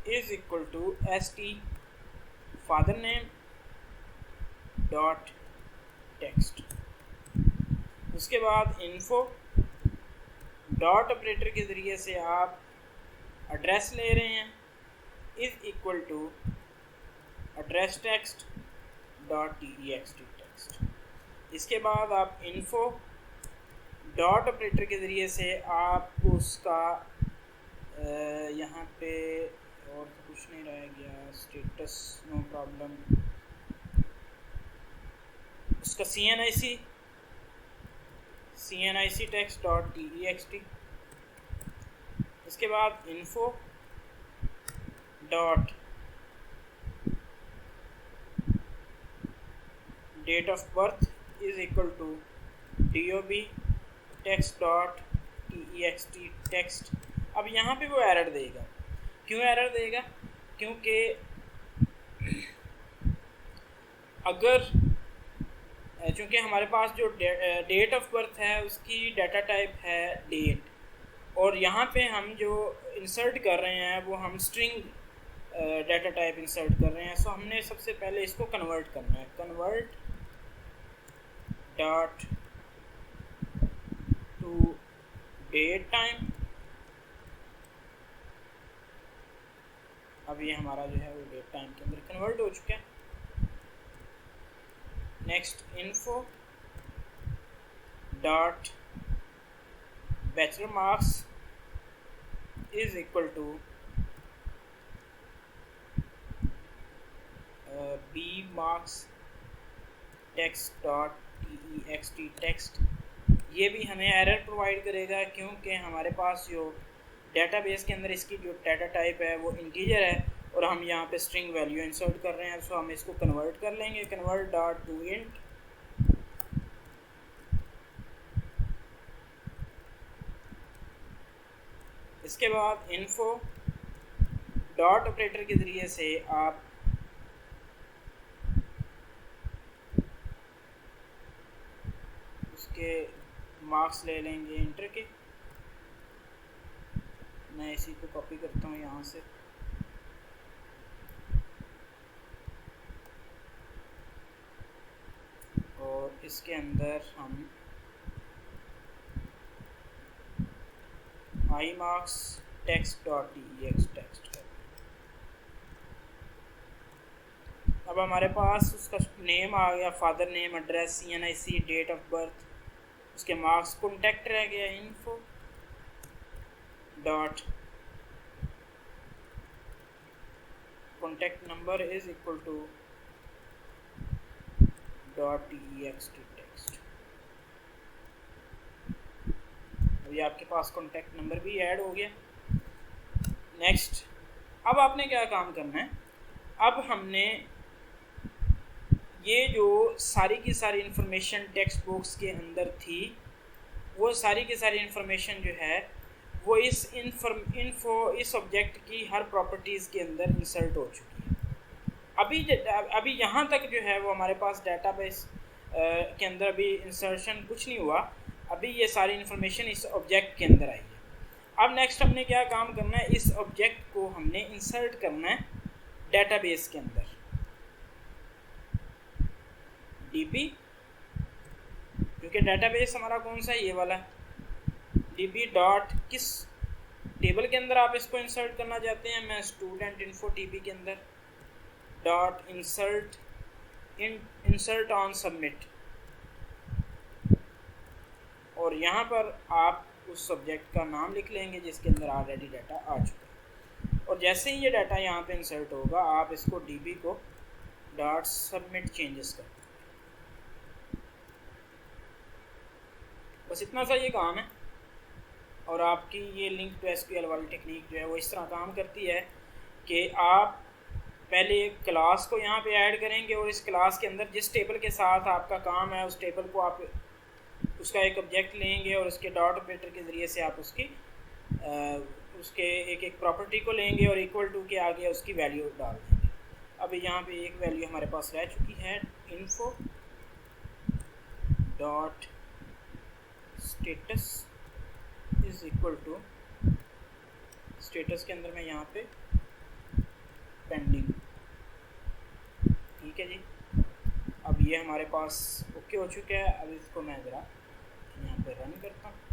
is equal to ST father name dot text. उसके बाद इन्फो डॉट ऑपरेटर के ज़रिए से आप एड्रेस ले रहे हैं is equal to address text dot text. इसके बाद आप इन्फो डॉट ऑपरेटर के ज़रिए से आप उसका यहाँ पे और कुछ नहीं रह गया, स्टेटस नो प्रॉब्लम, उसका CNIC टेक्स्ट डॉट TEXT। इसके बाद info dot date of birth is equal to DOB text dot TEXT text. अब यहाँ पे वो एरर देगा। क्यों एरर देगा? क्योंकि अगर चूँकि हमारे पास जो डेट ऑफ बर्थ है उसकी डाटा टाइप है डेट, और यहाँ पे हम जो इंसर्ट कर रहे हैं वो हम स्ट्रिंग डाटा टाइप इंसर्ट कर रहे हैं। सो हमने सबसे पहले इसको कन्वर्ट करना है। Convert dot to date time. अब ये हमारा जो है वो डेट टाइम के अंदर कन्वर्ट हो चुका है। Next info dot bachelor marks is equal to B marks text dot TEXT text. ये भी हमें एरर प्रोवाइड करेगा क्योंकि हमारे पास जो डेटाबेस के अंदर इसकी जो डाटा टाइप है वो इंटीजर है और हम यहाँ पे स्ट्रिंग वैल्यू इंसर्ट कर रहे हैं। सो हम इसको कन्वर्ट कर लेंगे। कन्वर्ट डॉट टू इंट इसके बाद इन्फो डॉट ऑपरेटर के ज़रिए से आप उसके मार्क्स ले लेंगे इंटर के। मैं इसी को कॉपी करता हूँ यहाँ से। और इसके अंदर हम I marks text dot TEX text है। अब हमारे पास उसका नेम आ गया, father name, address, CNIC, date of birth, उसके मार्क्स, कॉन्टैक्ट रह गया। Info dot contact number is equal to dot TEXT text. अभी आपके पास कॉन्टैक्ट नंबर भी ऐड हो गया। नेक्स्ट, अब आपने क्या काम करना है? अब हमने ये जो सारी की सारी इंफॉर्मेशन टेक्स्ट बॉक्स के अंदर थी वो सारी की सारी इंफॉर्मेशन जो है वो इस ऑब्जेक्ट की हर प्रॉपर्टीज़ के अंदर इंसर्ट हो चुकी है। अभी यहाँ तक जो है वो हमारे पास डेटाबेस के अंदर अभी इंसर्शन कुछ नहीं हुआ। अभी ये सारी इंफॉर्मेशन इस ऑब्जेक्ट के अंदर आई है। अब नेक्स्ट हमने क्या काम करना है? इस ऑब्जेक्ट को हमने इंसर्ट करना है डेटाबेस के अंदर। DB, क्योंकि डेटाबेस हमारा कौन सा है? ये वाला। DB डॉट किस टेबल के अंदर आप इसको इंसर्ट करना चाहते हैं? मैं स्टूडेंट इन्फो TB के अंदर डॉट इंसर्ट ऑन सबमिट। और यहाँ पर आप उस सब्जेक्ट का नाम लिख लेंगे जिसके अंदर ऑलरेडी डाटा आ चुका है। और जैसे ही ये डाटा यहाँ पे इंसर्ट होगा आप इसको DB co dot submit changes कर, बस इतना सा ये काम है। और आपकी ये लिंक टू SQL वाली टेक्निक जो है वो इस तरह काम करती है कि आप पहले एक क्लास को यहाँ पे ऐड करेंगे और इस क्लास के अंदर जिस टेबल के साथ आपका काम है उस टेबल को आप उसका एक ऑब्जेक्ट लेंगे और उसके डॉट ऑपरेटर के ज़रिए से आप उसके एक प्रॉपर्टी को लेंगे और इक्वल टू के आगे उसकी वैल्यू डाल देंगे। अभी यहाँ पे एक वैल्यू हमारे पास रह चुकी है, info dot status is equal to, status के अंदर मैं यहाँ पे पेंडिंग, ठीक है जी। अब ये हमारे पास ओके हो चुका है। अब इसको मैं ज़रा यहाँ पे रन करता हूँ।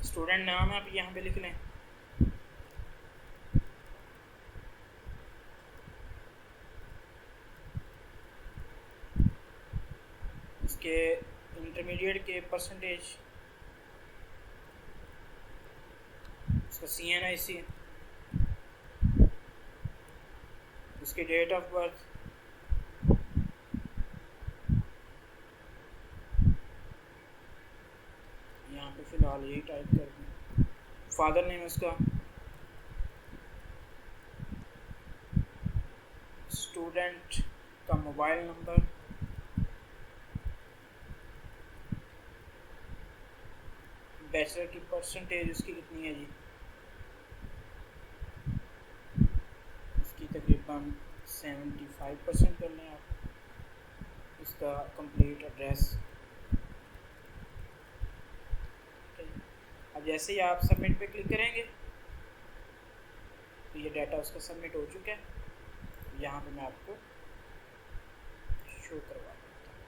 स्टूडेंट नाम आप यहाँ पे लिख लें। उसके इंटरमीडिएट के परसेंटेज, उसका CNIC, उसकी डेट ऑफ बर्थ, यहाँ पे फ़िलहाल यही टाइप कर दें। फादर नेम उसका, स्टूडेंट का मोबाइल नंबर, बैचलर की परसेंटेज उसकी कितनी है जी, उसकी तकरीबन 75% कर लें आप। उसका कंप्लीट एड्रेस। अब जैसे ही आप सबमिट पे क्लिक करेंगे तो ये डाटा उसका सबमिट हो चुका है। यहाँ पे मैं आपको शो करवा देता हूँ।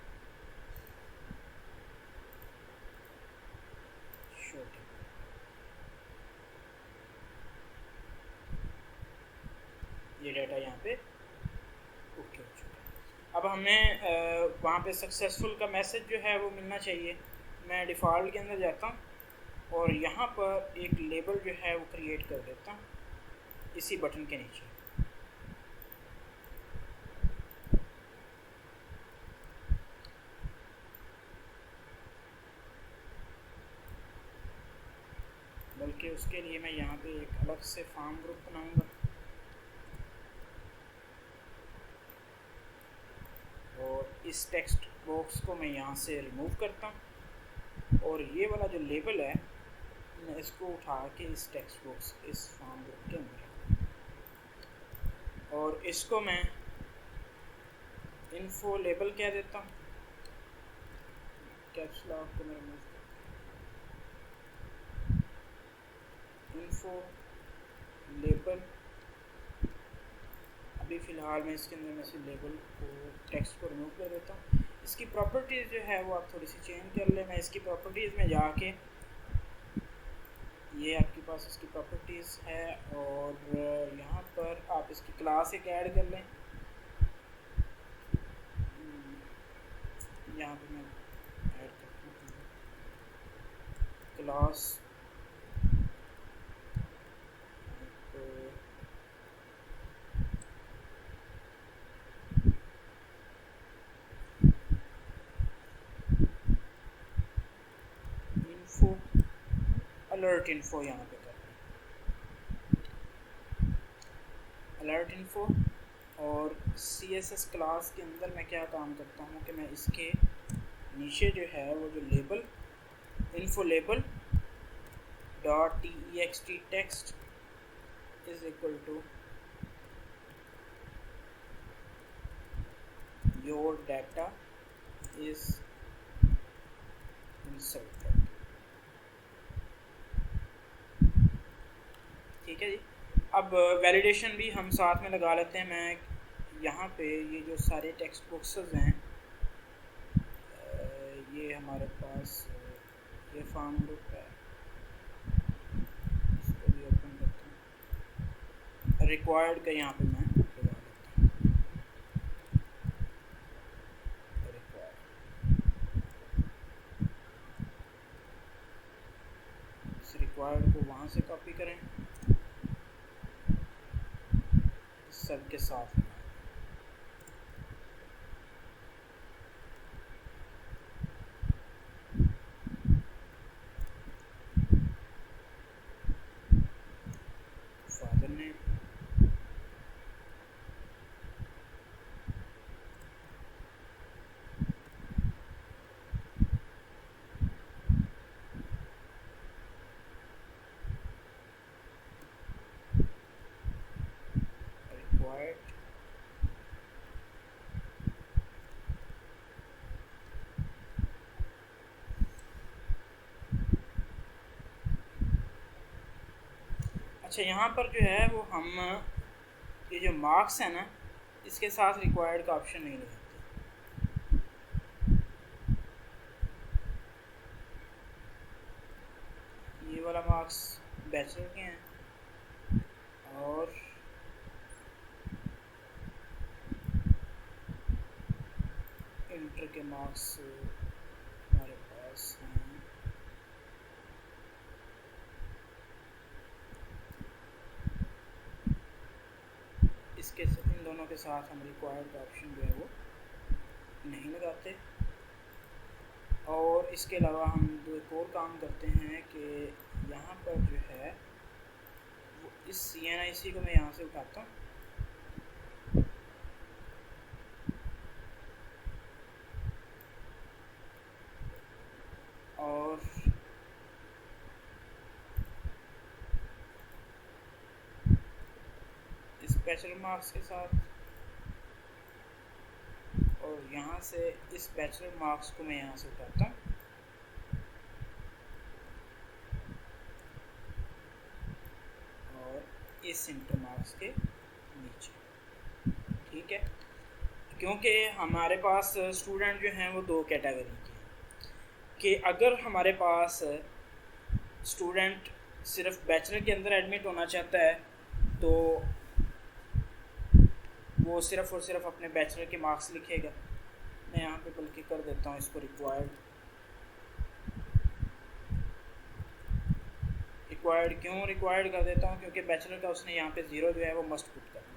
शो ये डाटा यहाँ पे ओके हो चुका है। अब हमें वहाँ पे सक्सेसफुल का मैसेज जो है वो मिलना चाहिए। मैं डिफ़ॉल्ट के अंदर जाता हूँ और यहाँ पर एक लेबल जो है वो क्रिएट कर देता हूँ इसी बटन के नीचे। बल्कि उसके लिए मैं यहाँ पे एक अलग से फॉर्म ग्रुप बनाऊँगा और इस टेक्स्ट बॉक्स को मैं यहाँ से रिमूव करता हूँ और ये वाला जो लेबल है मैं इसको उठा के इस टेक्स्ट बॉक्स इस फॉर्म ग्रुप के अंदर और इसको मैं इन्फो लेबल कह देता हूँ। कैप्स लॉक को मैं रिमूव इन्फो लेबल। अभी फ़िलहाल मैं इसके अंदर मैं से लेबल को टेक्स्ट को रिमूव कर देता हूँ। इसकी प्रॉपर्टीज़ जो है वो आप थोड़ी सी चेंज कर लें। मैं इसकी प्रॉपर्टीज़ में जाके, ये आपके पास इसकी प्रॉपर्टीज़ है और यहाँ पर आप इसकी क्लास एक ऐड कर लें। यहाँ पे मैं ऐड करता हूँ क्लास इन्फो, अलर्ट इन्फो यहाँ पे कर अलर्ट इन्फो। और CSS क्लास के अंदर मैं क्या काम करता हूँ कि मैं इसके नीचे जो है वो जो label info label .text text is equal to your data is inserted. ठीक है जी। अब वैलिडेशन भी हम साथ में लगा लेते हैं। मैं यहाँ पे ये जो सारे टेक्स्ट बॉक्सेस हैं, ये हमारे पास ये फॉर्म ग्रुप है, इसको भी ओपन करता हूँ। रिक्वायर्ड का यहाँ पे मैं लगा लेता हूँ रिक्वायर्ड। इस रिक्वायर्ड को वहाँ से कॉपी करें, सब के साथ फादर ने अच्छा, यहाँ पर जो है वो हम ये जो मार्क्स है ना, इसके साथ रिक्वायर्ड का ऑप्शन नहीं लगाते। ये वाला मार्क्स बैचलर के हैं और इंटर के मार्क्स हमारे पास हैं। इसके इन दोनों के साथ हम रिक्वायर्ड का ऑप्शन जो है वो नहीं लगाते। और इसके अलावा हम दो एक और काम करते हैं कि यहाँ पर जो है वो इस CNIC को मैं यहाँ से उठाता हूँ और इस बैचलर मार्क्स के साथ, और यहाँ से इस बैचलर मार्क्स को मैं यहाँ से उठाता हूँ और इस इंटर मार्क्स के नीचे। ठीक है, क्योंकि हमारे पास स्टूडेंट जो हैं वो दो कैटेगरी के हैं कि अगर हमारे पास स्टूडेंट सिर्फ बैचलर के अंदर एडमिट होना चाहता है तो वो सिर्फ़ और सिर्फ अपने बैचलर के मार्क्स लिखेगा। मैं यहाँ पे बल्कि कर देता हूँ इसको रिक्वायर्ड क्यों रिक्वायर्ड कर देता हूँ, क्योंकि बैचलर का उसने यहाँ पे 0 जो है वो मस्ट पुट करना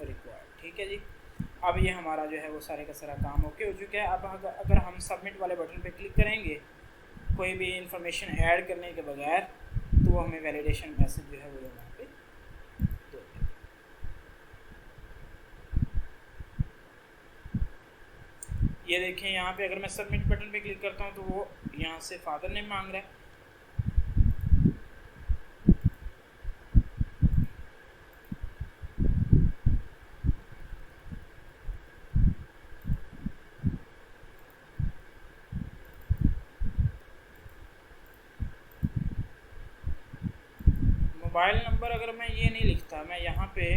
रिक्वायर्ड। ठीक है जी, अब ये हमारा जो है वो सारे का सारा काम ओके हो चुका है। अब अगर हम सबमिट वाले बटन पे क्लिक करेंगे कोई भी इंफॉर्मेशन ऐड करने के बगैर, तो वो हमें वैलिडेशन मैसेज जो है वो यहाँ पे देगा। ये देखें यहाँ पे अगर मैं सबमिट बटन पे क्लिक करता हूँ तो वो यहाँ से फादर नेम मांग रहा है। मोबाइल नंबर अगर मैं ये नहीं लिखता, मैं यहाँ पे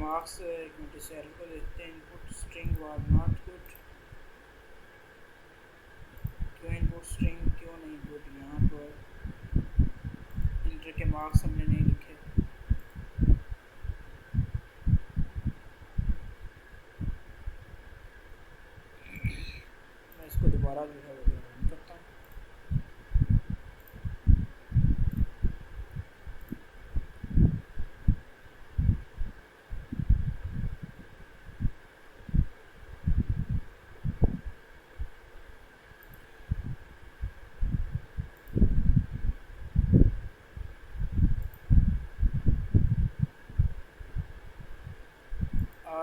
मार्क्स एक मिनट इसे एरर को देखते हैं। Input string was not good, क्यों इनपुट स्ट्रिंग क्यों नहीं गुड? यहाँ पर इंटर के मार्क्स हमने नहीं लिखे। मैं इसको दोबारा जो है वो रन करता हूँ।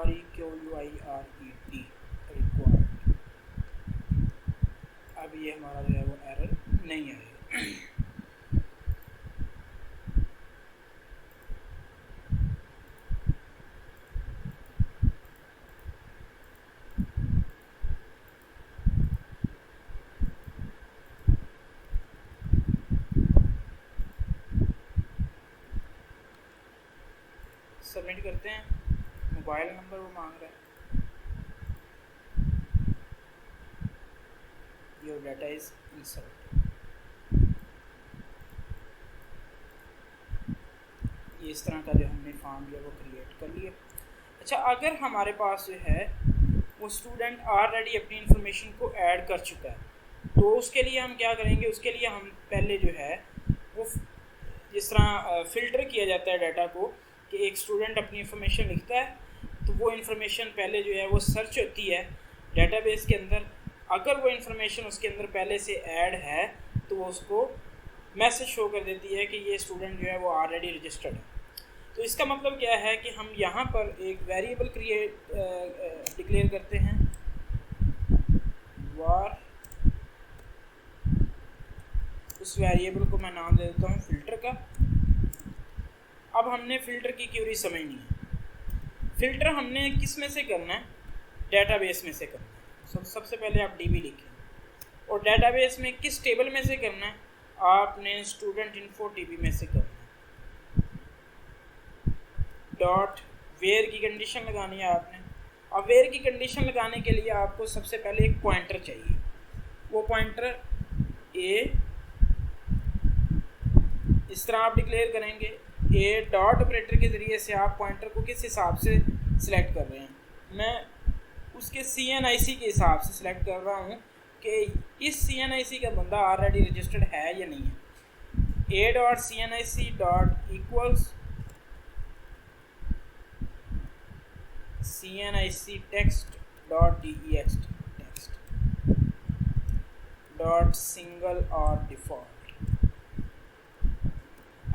REQUIRED required. अब ये हमारा जो है वो एरर नहीं आएगा। सबमिट करते हैं। मोबाइल नंबर वो मांग रहा है। Your data is inserted. ये इस तरह का जो हमने फॉर्म जो है वो क्रिएट कर लिया। अच्छा, अगर हमारे पास जो है वो स्टूडेंट ऑलरेडी अपनी इंफॉर्मेशन को ऐड कर चुका है, तो उसके लिए हम क्या करेंगे? उसके लिए हम पहले जो है वो जिस तरह फ़िल्टर किया जाता है डाटा को कि एक स्टूडेंट अपनी इंफॉर्मेशन लिखता है तो वो इंफॉर्मेशन पहले जो है वो सर्च होती है डेटाबेस के अंदर। अगर वो इंफॉर्मेशन उसके अंदर पहले से ऐड है तो वो उसको मैसेज शो कर देती है कि ये स्टूडेंट जो है वो ऑलरेडी रजिस्टर्ड है। तो इसका मतलब क्या है कि हम यहाँ पर एक वेरिएबल डिक्लेयर करते हैं, वार, उस वेरिएबल को मैं नाम दे देता हूँ फिल्टर का। अब हमने फ़िल्टर की क्यूरी समझनी है। फ़िल्टर हमने किस में से करना है? डेटाबेस में से करना है। सबसे पहले आप डीबी लिखें, और डेटाबेस में किस टेबल में से करना है? आपने स्टूडेंट इन्फो टीबी में से करना है। डॉट वेयर की कंडीशन लगानी है आपने। अब वेयर की कंडीशन लगाने के लिए आपको सबसे पहले एक पॉइंटर चाहिए। वो पॉइंटर ए इस तरह आप डिक्लेयर करेंगे। ए डॉट ऑपरेटर के ज़रिए से आप पॉइंटर को किस हिसाब से सिलेक्ट कर रहे हैं? मैं उसके CNIC के हिसाब से सिलेक्ट कर रहा हूँ कि इस CNIC का बंदा ऑलरेडी रजिस्टर्ड है या नहीं है। ए dot CNIC dot equals CNIC text dot DEXT text dot single और डिफ़ॉल्ट।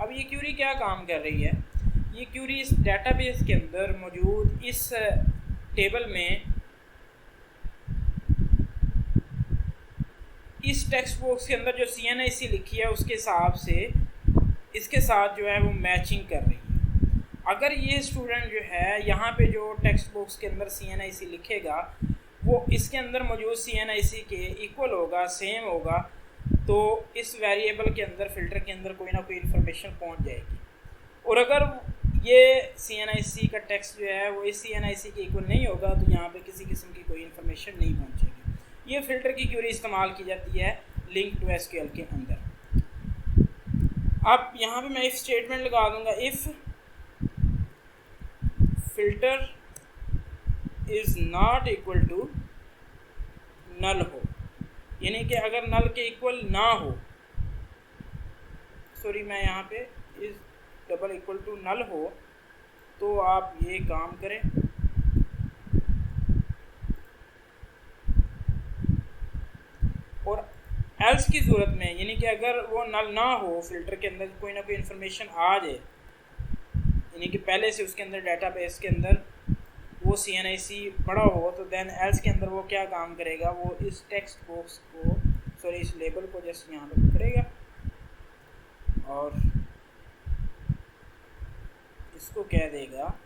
अब ये क्यूरी क्या काम कर रही है? ये क्यूरी इस डेटाबेस के अंदर मौजूद इस टेबल में इस टेक्स्ट बॉक्स के अंदर जो CNIC लिखी है उसके हिसाब से इसके साथ जो है वो मैचिंग कर रही है। अगर ये स्टूडेंट जो है यहाँ पे जो टेक्स्ट बॉक्स के अंदर CNIC लिखेगा वो इसके अंदर मौजूद CNIC के इक्वल होगा, सेम होगा, तो इस वेरिएबल के अंदर फ़िल्टर के अंदर कोई ना कोई इन्फॉर्मेशन पहुंच जाएगी। और अगर ये CNIC का टेक्स्ट जो है वो इस CNIC के इक्वल नहीं होगा तो यहाँ पे किसी किस्म की कोई इन्फॉर्मेशन नहीं पहुंचेगी। ये फ़िल्टर की क्यूरी इस्तेमाल की जाती है लिंक टू SQL के अंदर। अब यहाँ पे मैं इफ स्टेटमेंट लगा दूंगा, if filter is not equal to null हो, यानी कि अगर नल के इक्वल ना हो, सॉरी मैं यहाँ पे इस डबल इक्वल टू नल हो, तो आप ये काम करें, और एल्स की ज़रूरत में, यानी कि अगर वो नल ना हो, फ़िल्टर के अंदर कोई ना कोई इन्फॉर्मेशन आ जाए, यानी कि पहले से उसके अंदर डेटाबेस के अंदर वो CNIC पड़ा हो, तो देन एल्स के अंदर वो क्या काम करेगा? वो इस टेक्स्ट बॉक्स को, सॉरी इस लेबल को जस्ट यहाँ पे पकड़ेगा और इसको कह देगा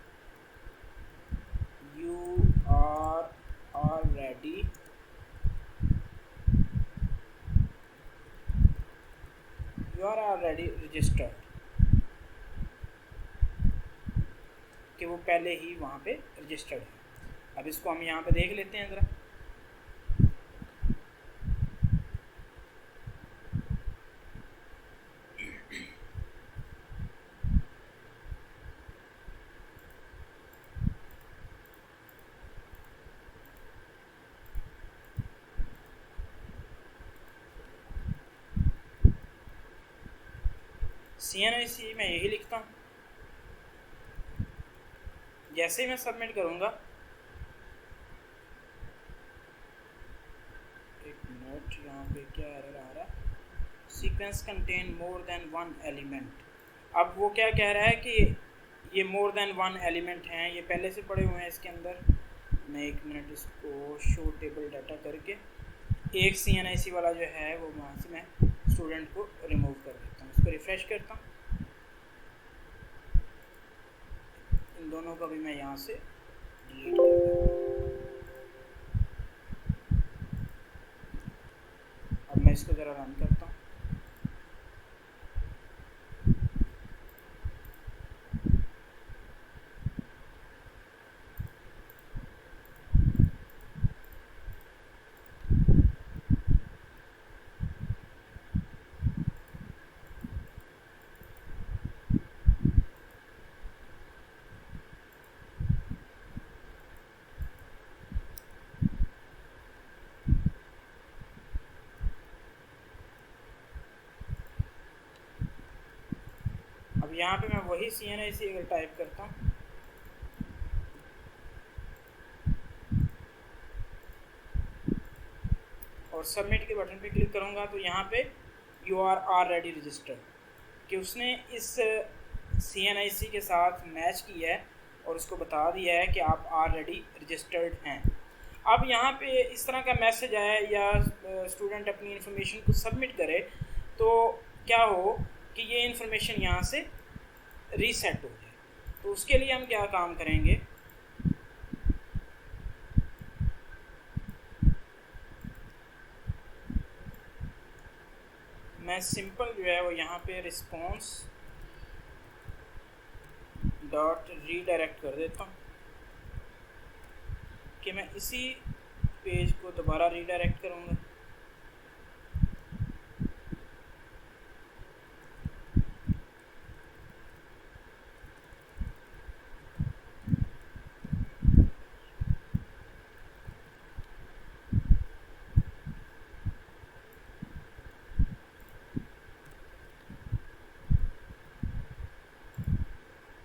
यू आर ऑलरेडी रजिस्टर्ड, कि वो पहले ही वहाँ पे रजिस्टर्ड है। अब इसको हम यहाँ पे देख लेते हैं ज़रा। CNIC मैं यही लिखता हूँ। जैसे ही मैं सबमिट करूँगा, एक मिनट, यहाँ पे क्या एरर आ रहा है? Sequence contain more than one element. अब वो क्या कह रहा है कि ये मोर देन वन एलिमेंट हैं, ये पहले से पड़े हुए हैं इसके अंदर। मैं एक मिनट इसको शो टेबल डाटा करके एक CNIC वाला जो है वो वहाँ से मैं स्टूडेंट को रिमूव कर देता हूँ। इसको रिफ़्रेश करता हूँ, इन दोनों का भी मैं यहाँ से डिलीट कर देता हूँ। अब मैं इसको ज़रा रन करता हूँ। अब यहाँ पे मैं वही CNIC अगर टाइप करता हूँ, और सबमिट के बटन पे क्लिक करूँगा, तो यहाँ पे यू आर ऑलरेडी रजिस्टर्ड, कि उसने इस CNIC के साथ मैच किया है और उसको बता दिया है कि आप ऑलरेडी रजिस्टर्ड हैं। अब यहाँ पे इस तरह का मैसेज आए या स्टूडेंट अपनी इंफॉर्मेशन को सबमिट करे तो क्या हो कि ये इंफॉर्मेशन यहाँ से रीसेट हो जाए। तो उसके लिए हम क्या काम करेंगे, मैं सिंपल जो है वो यहाँ पे रिस्पॉन्स डॉट रीडायरेक्ट कर देता हूँ कि मैं इसी पेज को दोबारा रीडायरेक्ट करूँगा।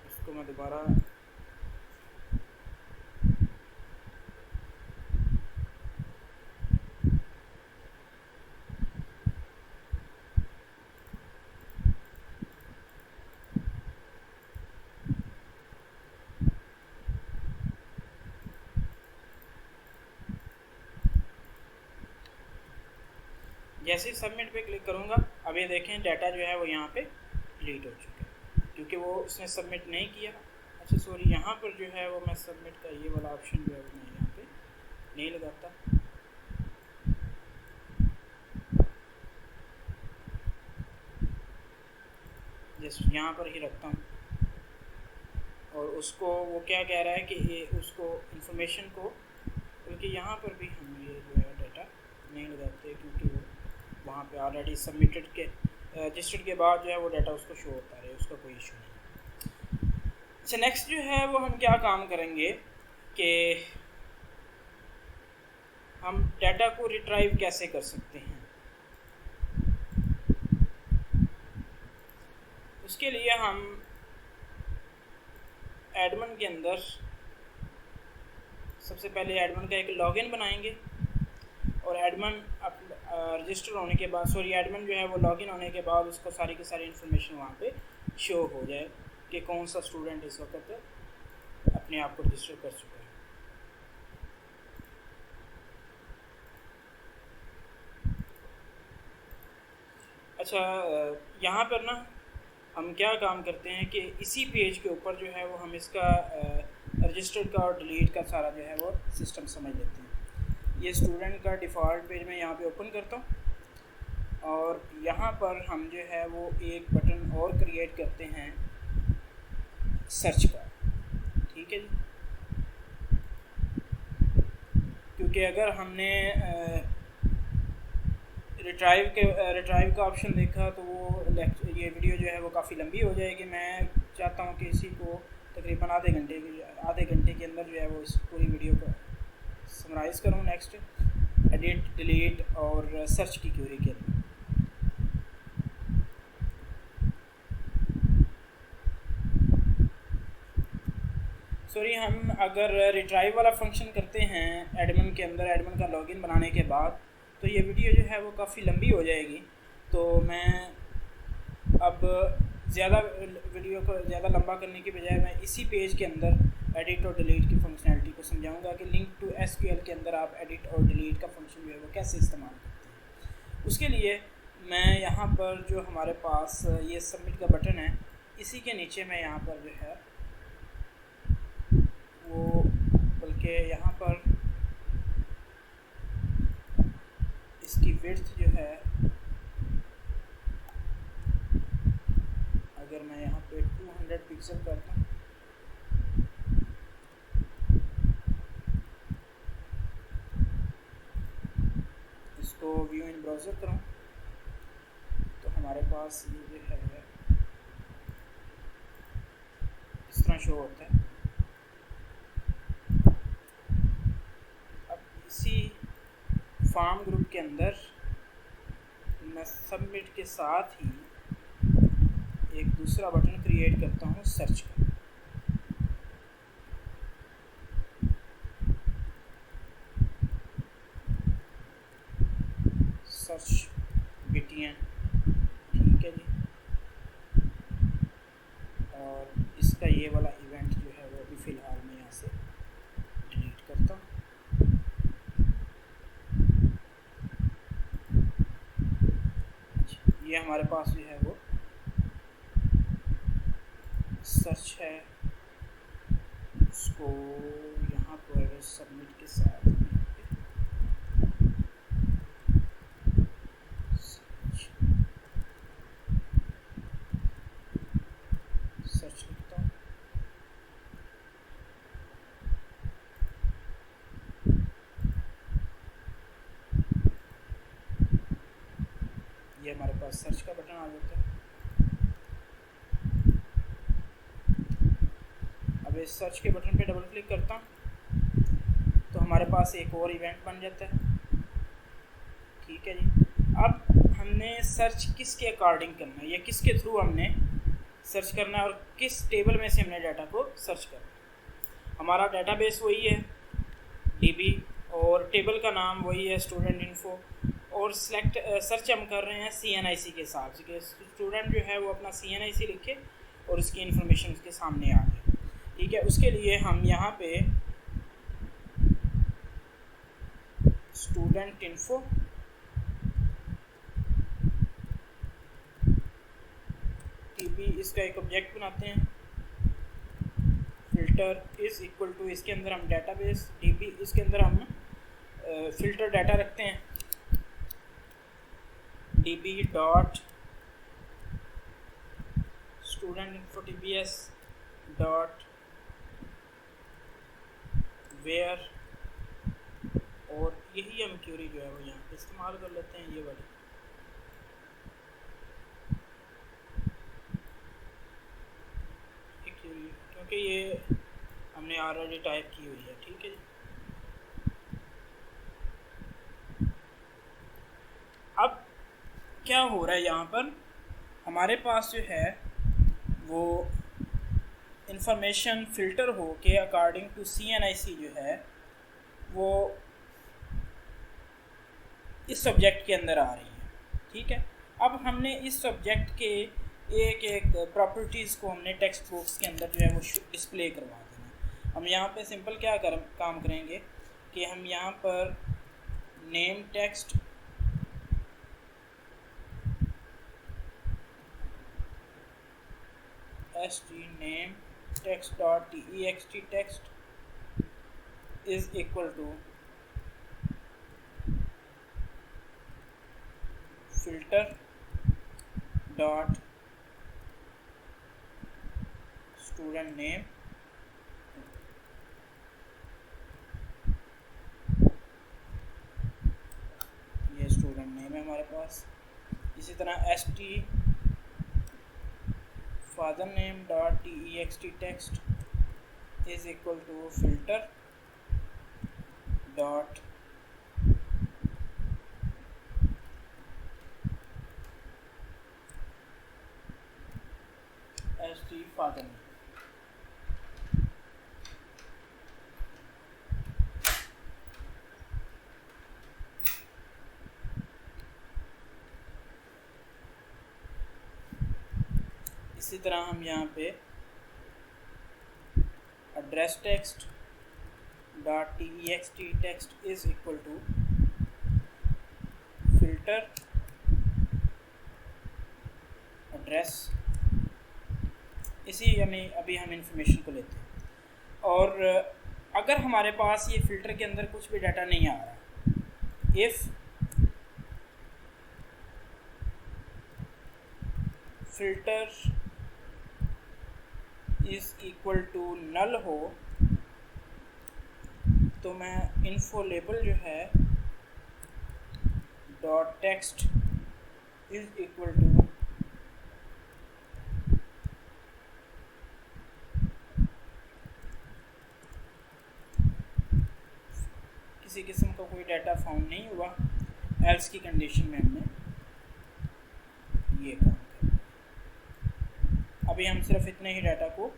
इसको मैं दोबारा जैसे ही सबमिट पे क्लिक करूँगा, अब ये देखें डाटा जो है वो यहाँ पे डिलीट हो चुका है क्योंकि वो उसने सबमिट नहीं किया। अच्छा सॉरी, यहाँ पर जो है वो मैं सबमिट का ये वाला ऑप्शन जो है वो मैं यहाँ पे नहीं लगाता, जस्ट यहाँ पर ही रखता हूँ। और उसको वो क्या कह रहा है कि ये उसको इंफॉर्मेशन को, क्योंकि यहाँ पर भी हम ये जो है डाटा नहीं लगाते क्योंकि वो वहाँ पे ऑलरेडी सबमिटेड के रजिस्टर्ड के बाद जो है वो डाटा उसको शो होता है, उसका कोई इशू नहीं। अच्छा नेक्स्ट जो है वो हम क्या काम करेंगे कि हम डाटा को रिट्राइव कैसे कर सकते हैं। उसके लिए हम एडमिन के अंदर सबसे पहले एडमिन का एक लॉगिन बनाएंगे और एडमिन रजिस्टर होने के बाद, सॉरी एडमिन जो है वो लॉगिन होने के बाद उसको सारी की सारी इन्फॉर्मेशन वहाँ पे शो हो जाए कि कौन सा स्टूडेंट इस वक्त अपने आप को रजिस्टर कर चुका है। अच्छा यहाँ पर ना हम क्या काम करते हैं कि इसी पेज के ऊपर जो है वो हम इसका रजिस्टर्ड का और डिलीट का सारा जो है वो सिस्टम समझ लेते हैं। ये स्टूडेंट का डिफ़ॉल्ट पेज मैं यहाँ पे ओपन करता हूँ और यहाँ पर हम जो है वो एक बटन और क्रिएट करते हैं सर्च का, ठीक है जी। क्योंकि अगर हमने रिट्राइव का ऑप्शन देखा तो वो ये वीडियो जो है वो काफ़ी लंबी हो जाएगी। मैं चाहता हूँ कि इसी को तकरीबन आधे घंटे के अंदर जो है वो इस पूरी वीडियो को समराइज़ करूँ। नेक्स्ट एडिट, डिलीट और सर्च की क्वेरी के अंदर। सॉरी, हम अगर रिट्राइव वाला फंक्शन करते हैं एडमिन के अंदर, एडमिन का लॉगिन बनाने के बाद, तो ये वीडियो जो है वो काफ़ी लंबी हो जाएगी। तो मैं अब ज़्यादा वीडियो को ज़्यादा लंबा करने की बजाय मैं इसी पेज के अंदर एडिट और डिलीट की फंक्शनैलिटी को समझाऊंगा कि लिंक टू SQL के अंदर आप एडिट और डिलीट का फंक्शन जो है वो कैसे इस्तेमाल करते हैं। उसके लिए मैं यहाँ पर जो हमारे पास ये सबमिट का बटन है, इसी के नीचे मैं यहाँ पर जो है वो, बल्कि यहाँ पर इसकी विड्थ जो है, अगर मैं यहाँ पे 200 पिक्सल करता हूँ इसको व्यू इन ब्राउज़र करूँ तो हमारे पास ये जो है इस तरह शो होता है। अब इसी फॉर्म ग्रुप के अंदर मैं सबमिट के साथ ही एक दूसरा बटन क्रिएट करता हूँ सर्च का। सर्च BTN इसका ये वाला इवेंट जो है वो अभी फ़िलहाल मैं यहाँ से डिलीट करता हूँ। ये हमारे पास जो है वो सर्च है, उसको यहाँ पर सबमिट के साथ सर्च लिखता हूँ। ये हमारे पास सर्च का बटन आ जाता है। अब इस सर्च के बटन पे डबल क्लिक करता हूँ तो हमारे पास एक और इवेंट बन जाता है। ठीक है जी। अब हमने सर्च किसके अकॉर्डिंग करना है या किसके थ्रू हमने सर्च करना है और किस टेबल में से हमने डाटा को सर्च करना है। हमारा डाटाबेस वही है डीबी और टेबल का नाम वही है स्टूडेंट इन्फो, और सिलेक्ट सर्च हम कर रहे हैं CNIC के हिसाब से कि स्टूडेंट जो है वो अपना CNIC लिखे और उसकी इन्फॉर्मेशन उसके सामने आ जाए। ठीक है, उसके लिए हम यहाँ पे स्टूडेंट इन्फो टीबी इसका एक ऑब्जेक्ट बनाते हैं। फिल्टर इज इक्वल टू, इसके अंदर हम डाटाबेस डीबी, इसके अंदर हम फिल्टर डाटा रखते हैं db dot student info tbs dot where, और यही हम क्यूरी जो है वो यहाँ पे इस्तेमाल कर लेते हैं, ये वाली। क्यूरी क्योंकि ये हमने ऑलरेडी टाइप की हुई है। ठीक है जी। अब क्या हो रहा है यहाँ पर, हमारे पास जो है वो इंफॉर्मेशन फ़िल्टर हो के अकॉर्डिंग टू CNIC जो है वो इस सब्जेक्ट के अंदर आ रही है। ठीक है, अब हमने इस सब्जेक्ट के एक एक प्रॉपर्टीज़ को हमने टेक्स्ट बॉक्स के अंदर जो है वो डिस्प्ले करवा देना। हम यहाँ पे सिंपल क्या काम करेंगे कि हम यहाँ पर name text name text dot text text is equal to filter dot student name, ये स्टूडेंट नेम है हमारे पास। इसी तरह st father name dot text text is equal to filter dot st father name। इसी तरह हम यहाँ पे address text dot text text is equal to filter address, इसी हमें अभी हम इंफॉर्मेशन को लेते हैं। और अगर हमारे पास ये फ़िल्टर के अंदर कुछ भी डाटा नहीं आ रहा, if filter is equal to null हो तो मैं इन्फो लेबल जो है dot text is equal to किसी किस्म का कोई डाटा फाउंड नहीं हुआ, एल्स की कंडीशन में हमने ये काम किया। अभी हम सिर्फ इतने ही डाटा को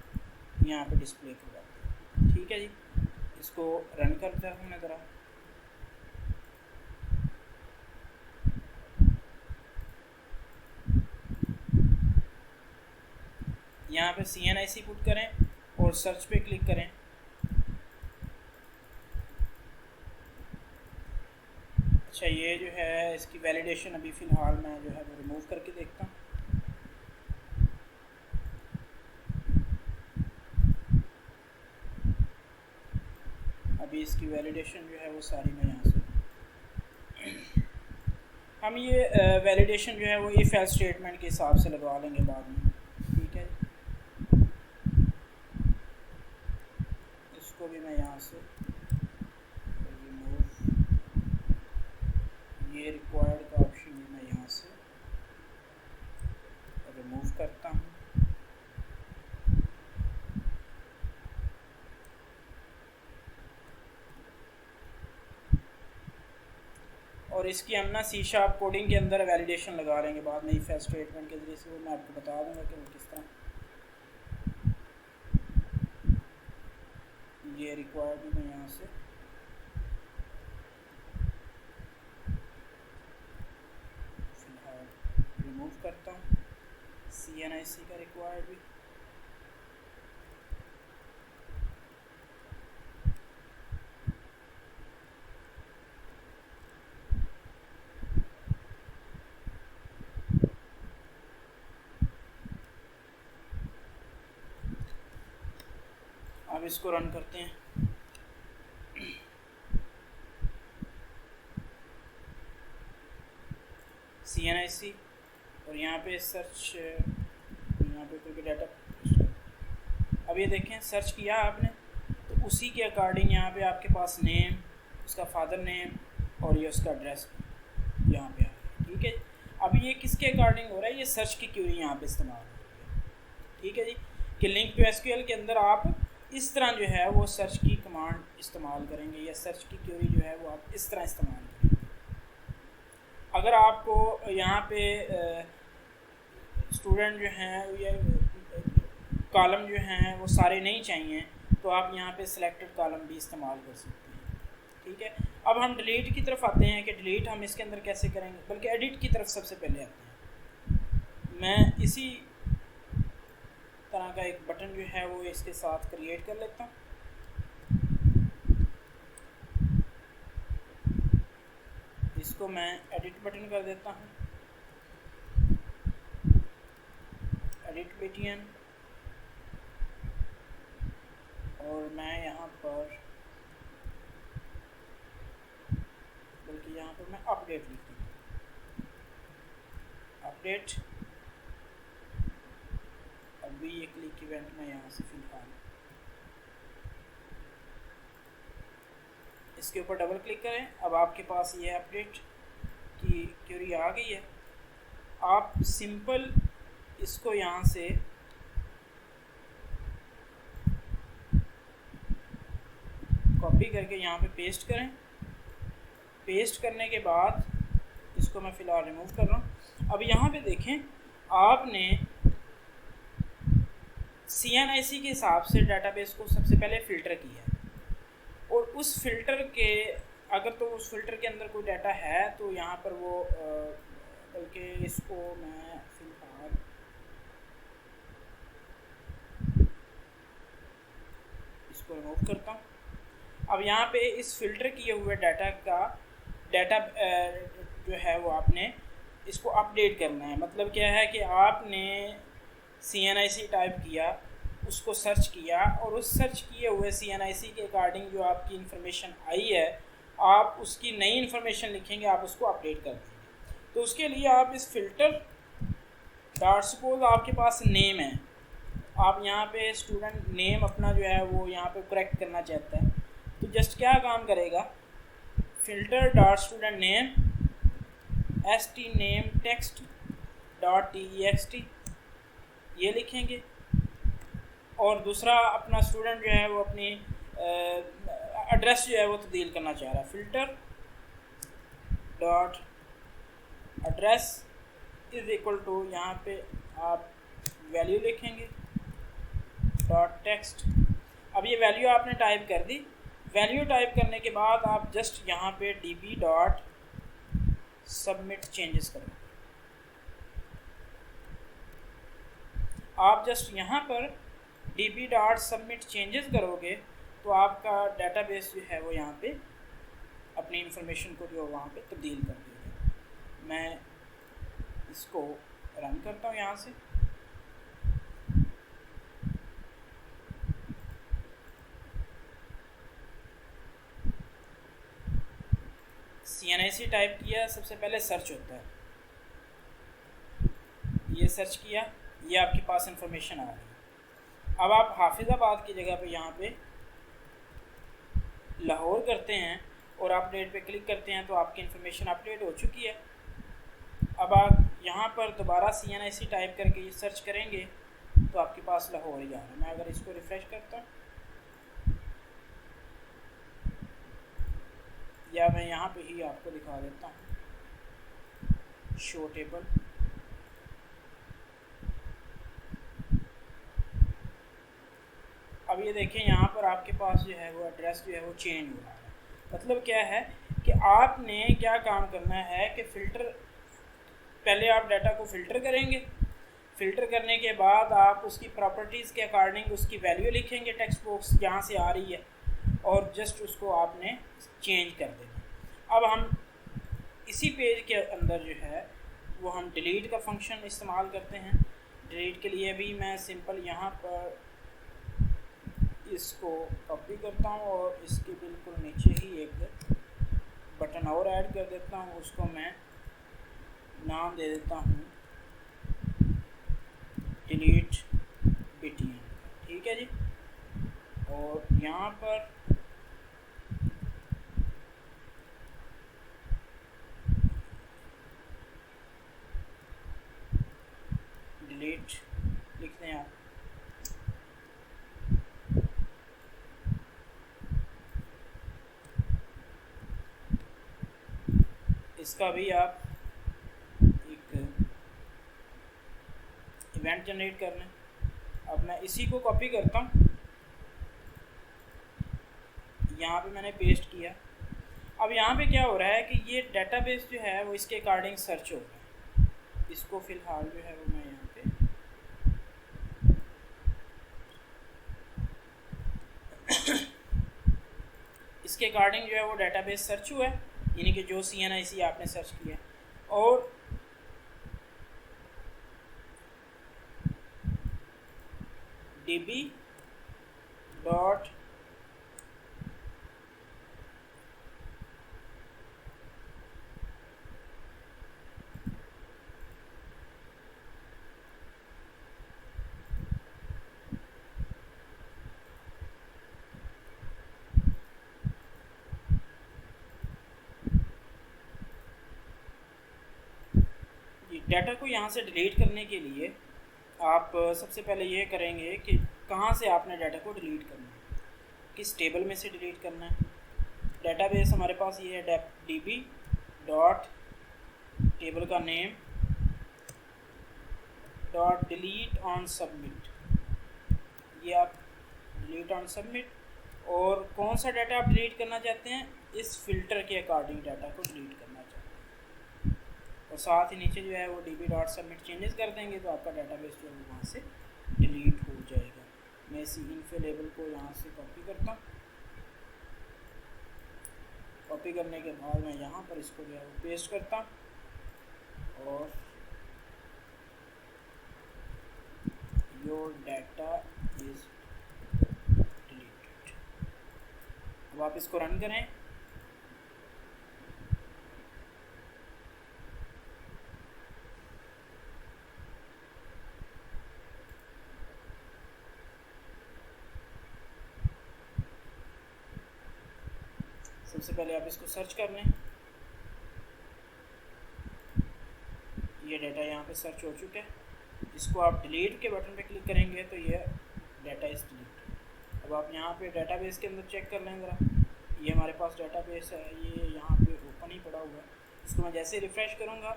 यहाँ पे डिस्प्ले करवाते हैं। ठीक है जी, इसको रन करते हैं मैं ज़रा। यहाँ पे CNIC पुट करें और सर्च पे क्लिक करें। अच्छा, ये जो है इसकी वैलिडेशन अभी फ़िलहाल मैं जो है वो रिमूव करके देखता हूँ। अभी इसकी वैलिडेशन जो है वो सारी मैं यहाँ से हम ये वैलिडेशन जो है वो इफ़ एल्स स्टेटमेंट के हिसाब से लगवा लेंगे बाद में, ठीक है। इसको भी मैं यहाँ से रिमूव, ये रिक्वायर्ड का ऑप्शन भी मैं यहाँ से रिमूव करता हूँ। और इसकी हम ना C# कोडिंग के अंदर वैलिडेशन लगा लेंगे बाद में इफ एल्स स्टेटमेंट के ज़रिए से, वो मैं आपको बता दूंगा कि वो किस तरह। ये रिक्वायर्ड भी मैं यहाँ से फिलहाल रिमूव करता हूँ। CNIC का रिक्वायर्ड भी अब इसको रन करते हैं। CNIC और यहाँ पे सर्च, यहाँ पे कोई भी डाटा, अब ये देखें सर्च किया आपने तो उसी के अकॉर्डिंग यहाँ पे आपके पास नेम, उसका फादर नेम और ये उसका एड्रेस यहाँ पे आ गया, ठीक है। अब ये किसके अकॉर्डिंग हो रहा है, ये सर्च की क्यूरी यहाँ पे इस्तेमाल हो रही है, ठीक है जी। कि लिंक टू SQL के अंदर आप इस तरह जो है वो सर्च की कमांड इस्तेमाल करेंगे या सर्च की क्यूरी जो है वो आप इस तरह इस्तेमाल करेंगे। अगर आपको यहाँ पे स्टूडेंट जो हैं या कॉलम जो हैं वो सारे नहीं चाहिए तो आप यहाँ पे सिलेक्टेड कॉलम भी इस्तेमाल कर सकते हैं, ठीक है। अब हम डिलीट की तरफ आते हैं कि डिलीट हम इसके अंदर कैसे करेंगे, बल्कि एडिट की तरफ सबसे पहले आते हैं। मैं इसी तरह का एक बटन जो है वो इसके साथ क्रिएट कर लेता हूँ। इसको मैं एडिट बटन कर देता हूँ, एडिट बटन, और मैं यहाँ पर बल्कि यहाँ पर मैं अपडेट लिख दूँ, अपडेट। अभी ये क्लिक इवेंट में यहाँ से फिलहाल इसके ऊपर डबल क्लिक करें। अब आपके पास ये अपडेट की क्यूरी आ गई है। आप सिंपल इसको यहाँ से कॉपी करके यहाँ पे पेस्ट करें। पेस्ट करने के बाद इसको मैं फ़िलहाल रिमूव कर रहा हूँ। अब यहाँ पे देखें, आपने CNIC के हिसाब से डाटाबेस को सबसे पहले फ़िल्टर किया है, और उस फ़िल्टर के अगर तो उस फ़िल्टर के अंदर कोई डाटा है तो यहाँ पर वो बल्कि इसको मैं फ़िलहाल इसको रिमूव करता हूँ। अब यहाँ पे इस फ़िल्टर किए हुए डाटा जो है वो आपने इसको अपडेट करना है। मतलब क्या है कि आपने CNIC टाइप किया, उसको सर्च किया, और उस सर्च किए हुए CNIC के अकॉर्डिंग जो आपकी इन्फॉर्मेशन आई है आप उसकी नई इन्फॉर्मेशन लिखेंगे, आप उसको अपडेट कर देंगे। तो उसके लिए आप इस फ़िल्टर डॉट, सपोज आपके पास नेम है, आप यहाँ पे स्टूडेंट नेम अपना जो है वो यहाँ पे करेक्ट करना चाहता है, तो जस्ट क्या काम करेगा, filter dot student name st name text dot text ये लिखेंगे, और दूसरा अपना स्टूडेंट जो है वो अपनी एड्रेस जो है वो तब्दील करना चाह रहा है, filter dot address is equal to, यहाँ पे आप वैल्यू लिखेंगे डॉट टेक्स्ट। अब ये वैल्यू आपने टाइप कर दी। वैल्यू टाइप करने के बाद आप जस्ट यहाँ पे db डॉट सबमिट चेंजेस करें। आप जस्ट यहाँ पर db.submit चेंजेस करोगे तो आपका डेटाबेस जो है वो यहाँ पे अपनी इंफॉर्मेशन को जो वहाँ पे तब्दील कर देगा। मैं इसको रन करता हूँ यहाँ से। CNIC टाइप किया, सबसे पहले सर्च होता है, ये सर्च किया, ये आपके पास इंफॉर्मेशन आ गई। अब आप हाफिज़ाबाद की जगह पे यहाँ पे लाहौर करते हैं और अपडेट पे क्लिक करते हैं तो आपकी इंफॉर्मेशन अपडेट हो चुकी है। अब आप यहाँ पर दोबारा CNIC टाइप करके ये सर्च करेंगे तो आपके पास लाहौर ही आ रहा है। मैं अगर इसको रिफ़्रेश करता हूँ या मैं यहाँ पे ही आपको दिखा देता हूँ शो टेबल। अब ये देखें यहाँ पर आपके पास जो है वो एड्रेस जो है वो चेंज हो रहा है। मतलब क्या है कि आपने क्या काम करना है कि फ़िल्टर, पहले आप डाटा को फ़िल्टर करेंगे, फ़िल्टर करने के बाद आप उसकी प्रॉपर्टीज़ के अकॉर्डिंग उसकी वैल्यू लिखेंगे टेक्स्ट बॉक्स जहाँ से आ रही है और जस्ट उसको आपने चेंज कर देना। अब हम इसी पेज के अंदर जो है वो हम डिलीट का फंक्शन इस्तेमाल करते हैं। डिलीट के लिए भी मैं सिंपल यहाँ पर इसको कॉपी करता हूँ और इसके बिल्कुल नीचे ही एक बटन और ऐड कर देता हूँ, उसको मैं नाम दे देता हूँ डिलीट BTN। ठीक है जी। और यहाँ पर डिलीट लिखते हैं आप। इसका भी आप एक इवेंट जनरेट कर लें। अब मैं इसी को कॉपी करता हूँ, यहाँ पे मैंने पेस्ट किया। अब यहाँ पे क्या हो रहा है कि ये डेटाबेस जो है वो इसके अकॉर्डिंग सर्च हो रहा है। इसको फ़िलहाल जो है वो मैं यहाँ पे इसके अकॉर्डिंग जो है वो डेटाबेस सर्च हुआ है, यानी कि जो CNIC आपने सर्च किया। और db डॉट डाटा को यहाँ से डिलीट करने के लिए आप सबसे पहले ये करेंगे कि कहाँ से आपने डाटा को डिलीट करना है, किस टेबल में से डिलीट करना है। डेटाबेस हमारे पास ये है db डॉट टेबल का name dot delete on submit, ये आप डिलीट ऑन सबमिट। और कौन सा डाटा आप डिलीट करना चाहते हैं, इस फिल्टर के अकॉर्डिंग डाटा को डिलीट करना चाहते हैं। और साथ ही नीचे जो है वो db डॉट सबमिट चेंजेस कर देंगे तो आपका डाटाबेस जो है वो वहाँ से डिलीट हो जाएगा। मैं इसी इन्फो लेबल को यहाँ से कॉपी करता हूँ। कॉपी करने के बाद मैं यहाँ पर इसको जो है वो पेस्ट करता हूँ और योर डाटा इज डिलीटेड। अब आप इसको रन करें। सबसे पहले आप इसको सर्च कर लें। ये डाटा यहाँ पे सर्च हो चुका है। इसको आप डिलीट के बटन पे क्लिक करेंगे तो ये डाटा इज डिलीट। अब आप यहाँ पे डाटाबेस के अंदर चेक कर लें ज़रा, ये हमारे पास डाटाबेस है, ये यहाँ पे ओपन ही पड़ा हुआ है। इसको मैं जैसे रिफ़्रेश करूँगा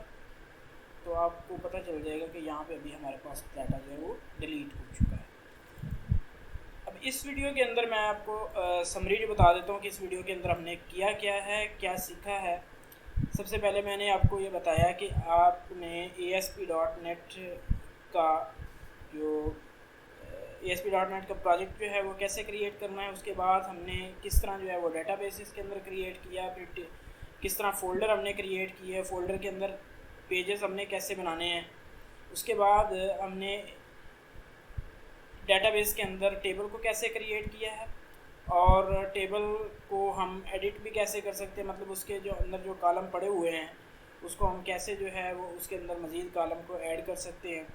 तो आपको पता चल जाएगा कि यहाँ पे अभी हमारे पास डाटा जो है वो डिलीट हो चुका है। अब इस वीडियो के अंदर मैं आपको समरी बता देता हूँ कि इस वीडियो के अंदर हमने किया क्या है, क्या सीखा है। सबसे पहले मैंने आपको ये बताया कि आपने ASP.NET का जो ASP.NET का प्रोजेक्ट जो है वो कैसे क्रिएट करना है, उसके बाद हमने किस तरह जो है वो डेटाबेस इसके अंदर क्रिएट किया, फिर किस तरह फ़ोल्डर हमने क्रिएट किया, फ़ोल्डर के अंदर पेजेस हमने कैसे बनाने हैं, उसके बाद हमने डेटाबेस के अंदर टेबल को कैसे क्रिएट किया है और टेबल को हम एडिट भी कैसे कर सकते हैं, मतलब उसके जो अंदर जो कॉलम पड़े हुए हैं उसको हम कैसे जो है वो उसके अंदर मज़ीद कॉलम को ऐड कर सकते हैं,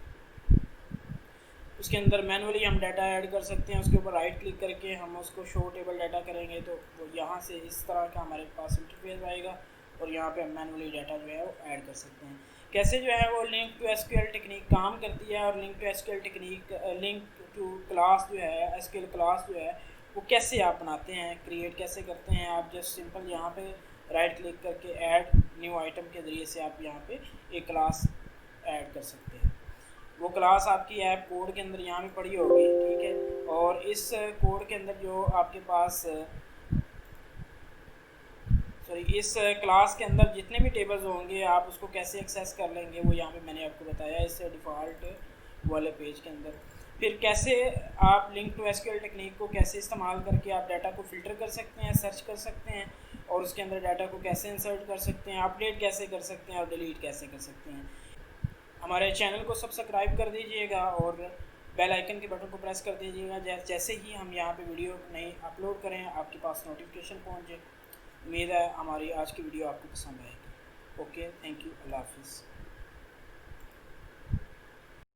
उसके अंदर मैनुअली हम डाटा ऐड कर सकते हैं। उसके ऊपर राइट क्लिक करके हम उसको शो टेबल डाटा करेंगे तो वो यहाँ से इस तरह का हमारे पास इंटरफेस आएगा और यहाँ पे हम मैनुअली डाटा जो है वो ऐड कर सकते हैं। कैसे जो है वो लिंक टू एसक्यूएल टेक्निक काम करती है और link to SQL technique link to class जो है एसक्यूएल क्लास जो है वो कैसे आप बनाते हैं, क्रिएट कैसे करते हैं। आप जस्ट सिंपल यहाँ पे राइट क्लिक करके ऐड न्यू आइटम के ज़रिए से आप यहाँ पे एक क्लास ऐड कर सकते हैं। वो क्लास आपकी ऐप कोड के अंदर यहाँ में पड़ी होगी, ठीक है। और इस कोड के अंदर जो आपके पास इस क्लास के अंदर जितने भी टेबल्स होंगे आप उसको कैसे एक्सेस कर लेंगे वो यहाँ पे मैंने आपको बताया इस डिफ़ॉल्ट वाले पेज के अंदर। फिर कैसे आप लिंक टू एसक्यूएल टेक्निक को कैसे इस्तेमाल करके आप डाटा को फ़िल्टर कर सकते हैं, सर्च कर सकते हैं और उसके अंदर डाटा को कैसे इंसर्ट कर सकते हैं, अपडेट कैसे कर सकते हैं और डिलीट कैसे कर सकते हैं। हमारे चैनल को सब्सक्राइब कर दीजिएगा और बेल आइकन के बटन को प्रेस कर दीजिएगा, जैसे ही हम यहाँ पे वीडियो नई अपलोड करें आपके पास नोटिफिकेशन पहुँचे। उम्मीद है हमारी आज की वीडियो आपको पसंद आएगी। ओके, थैंक यू, अल्लाह हाफिज़।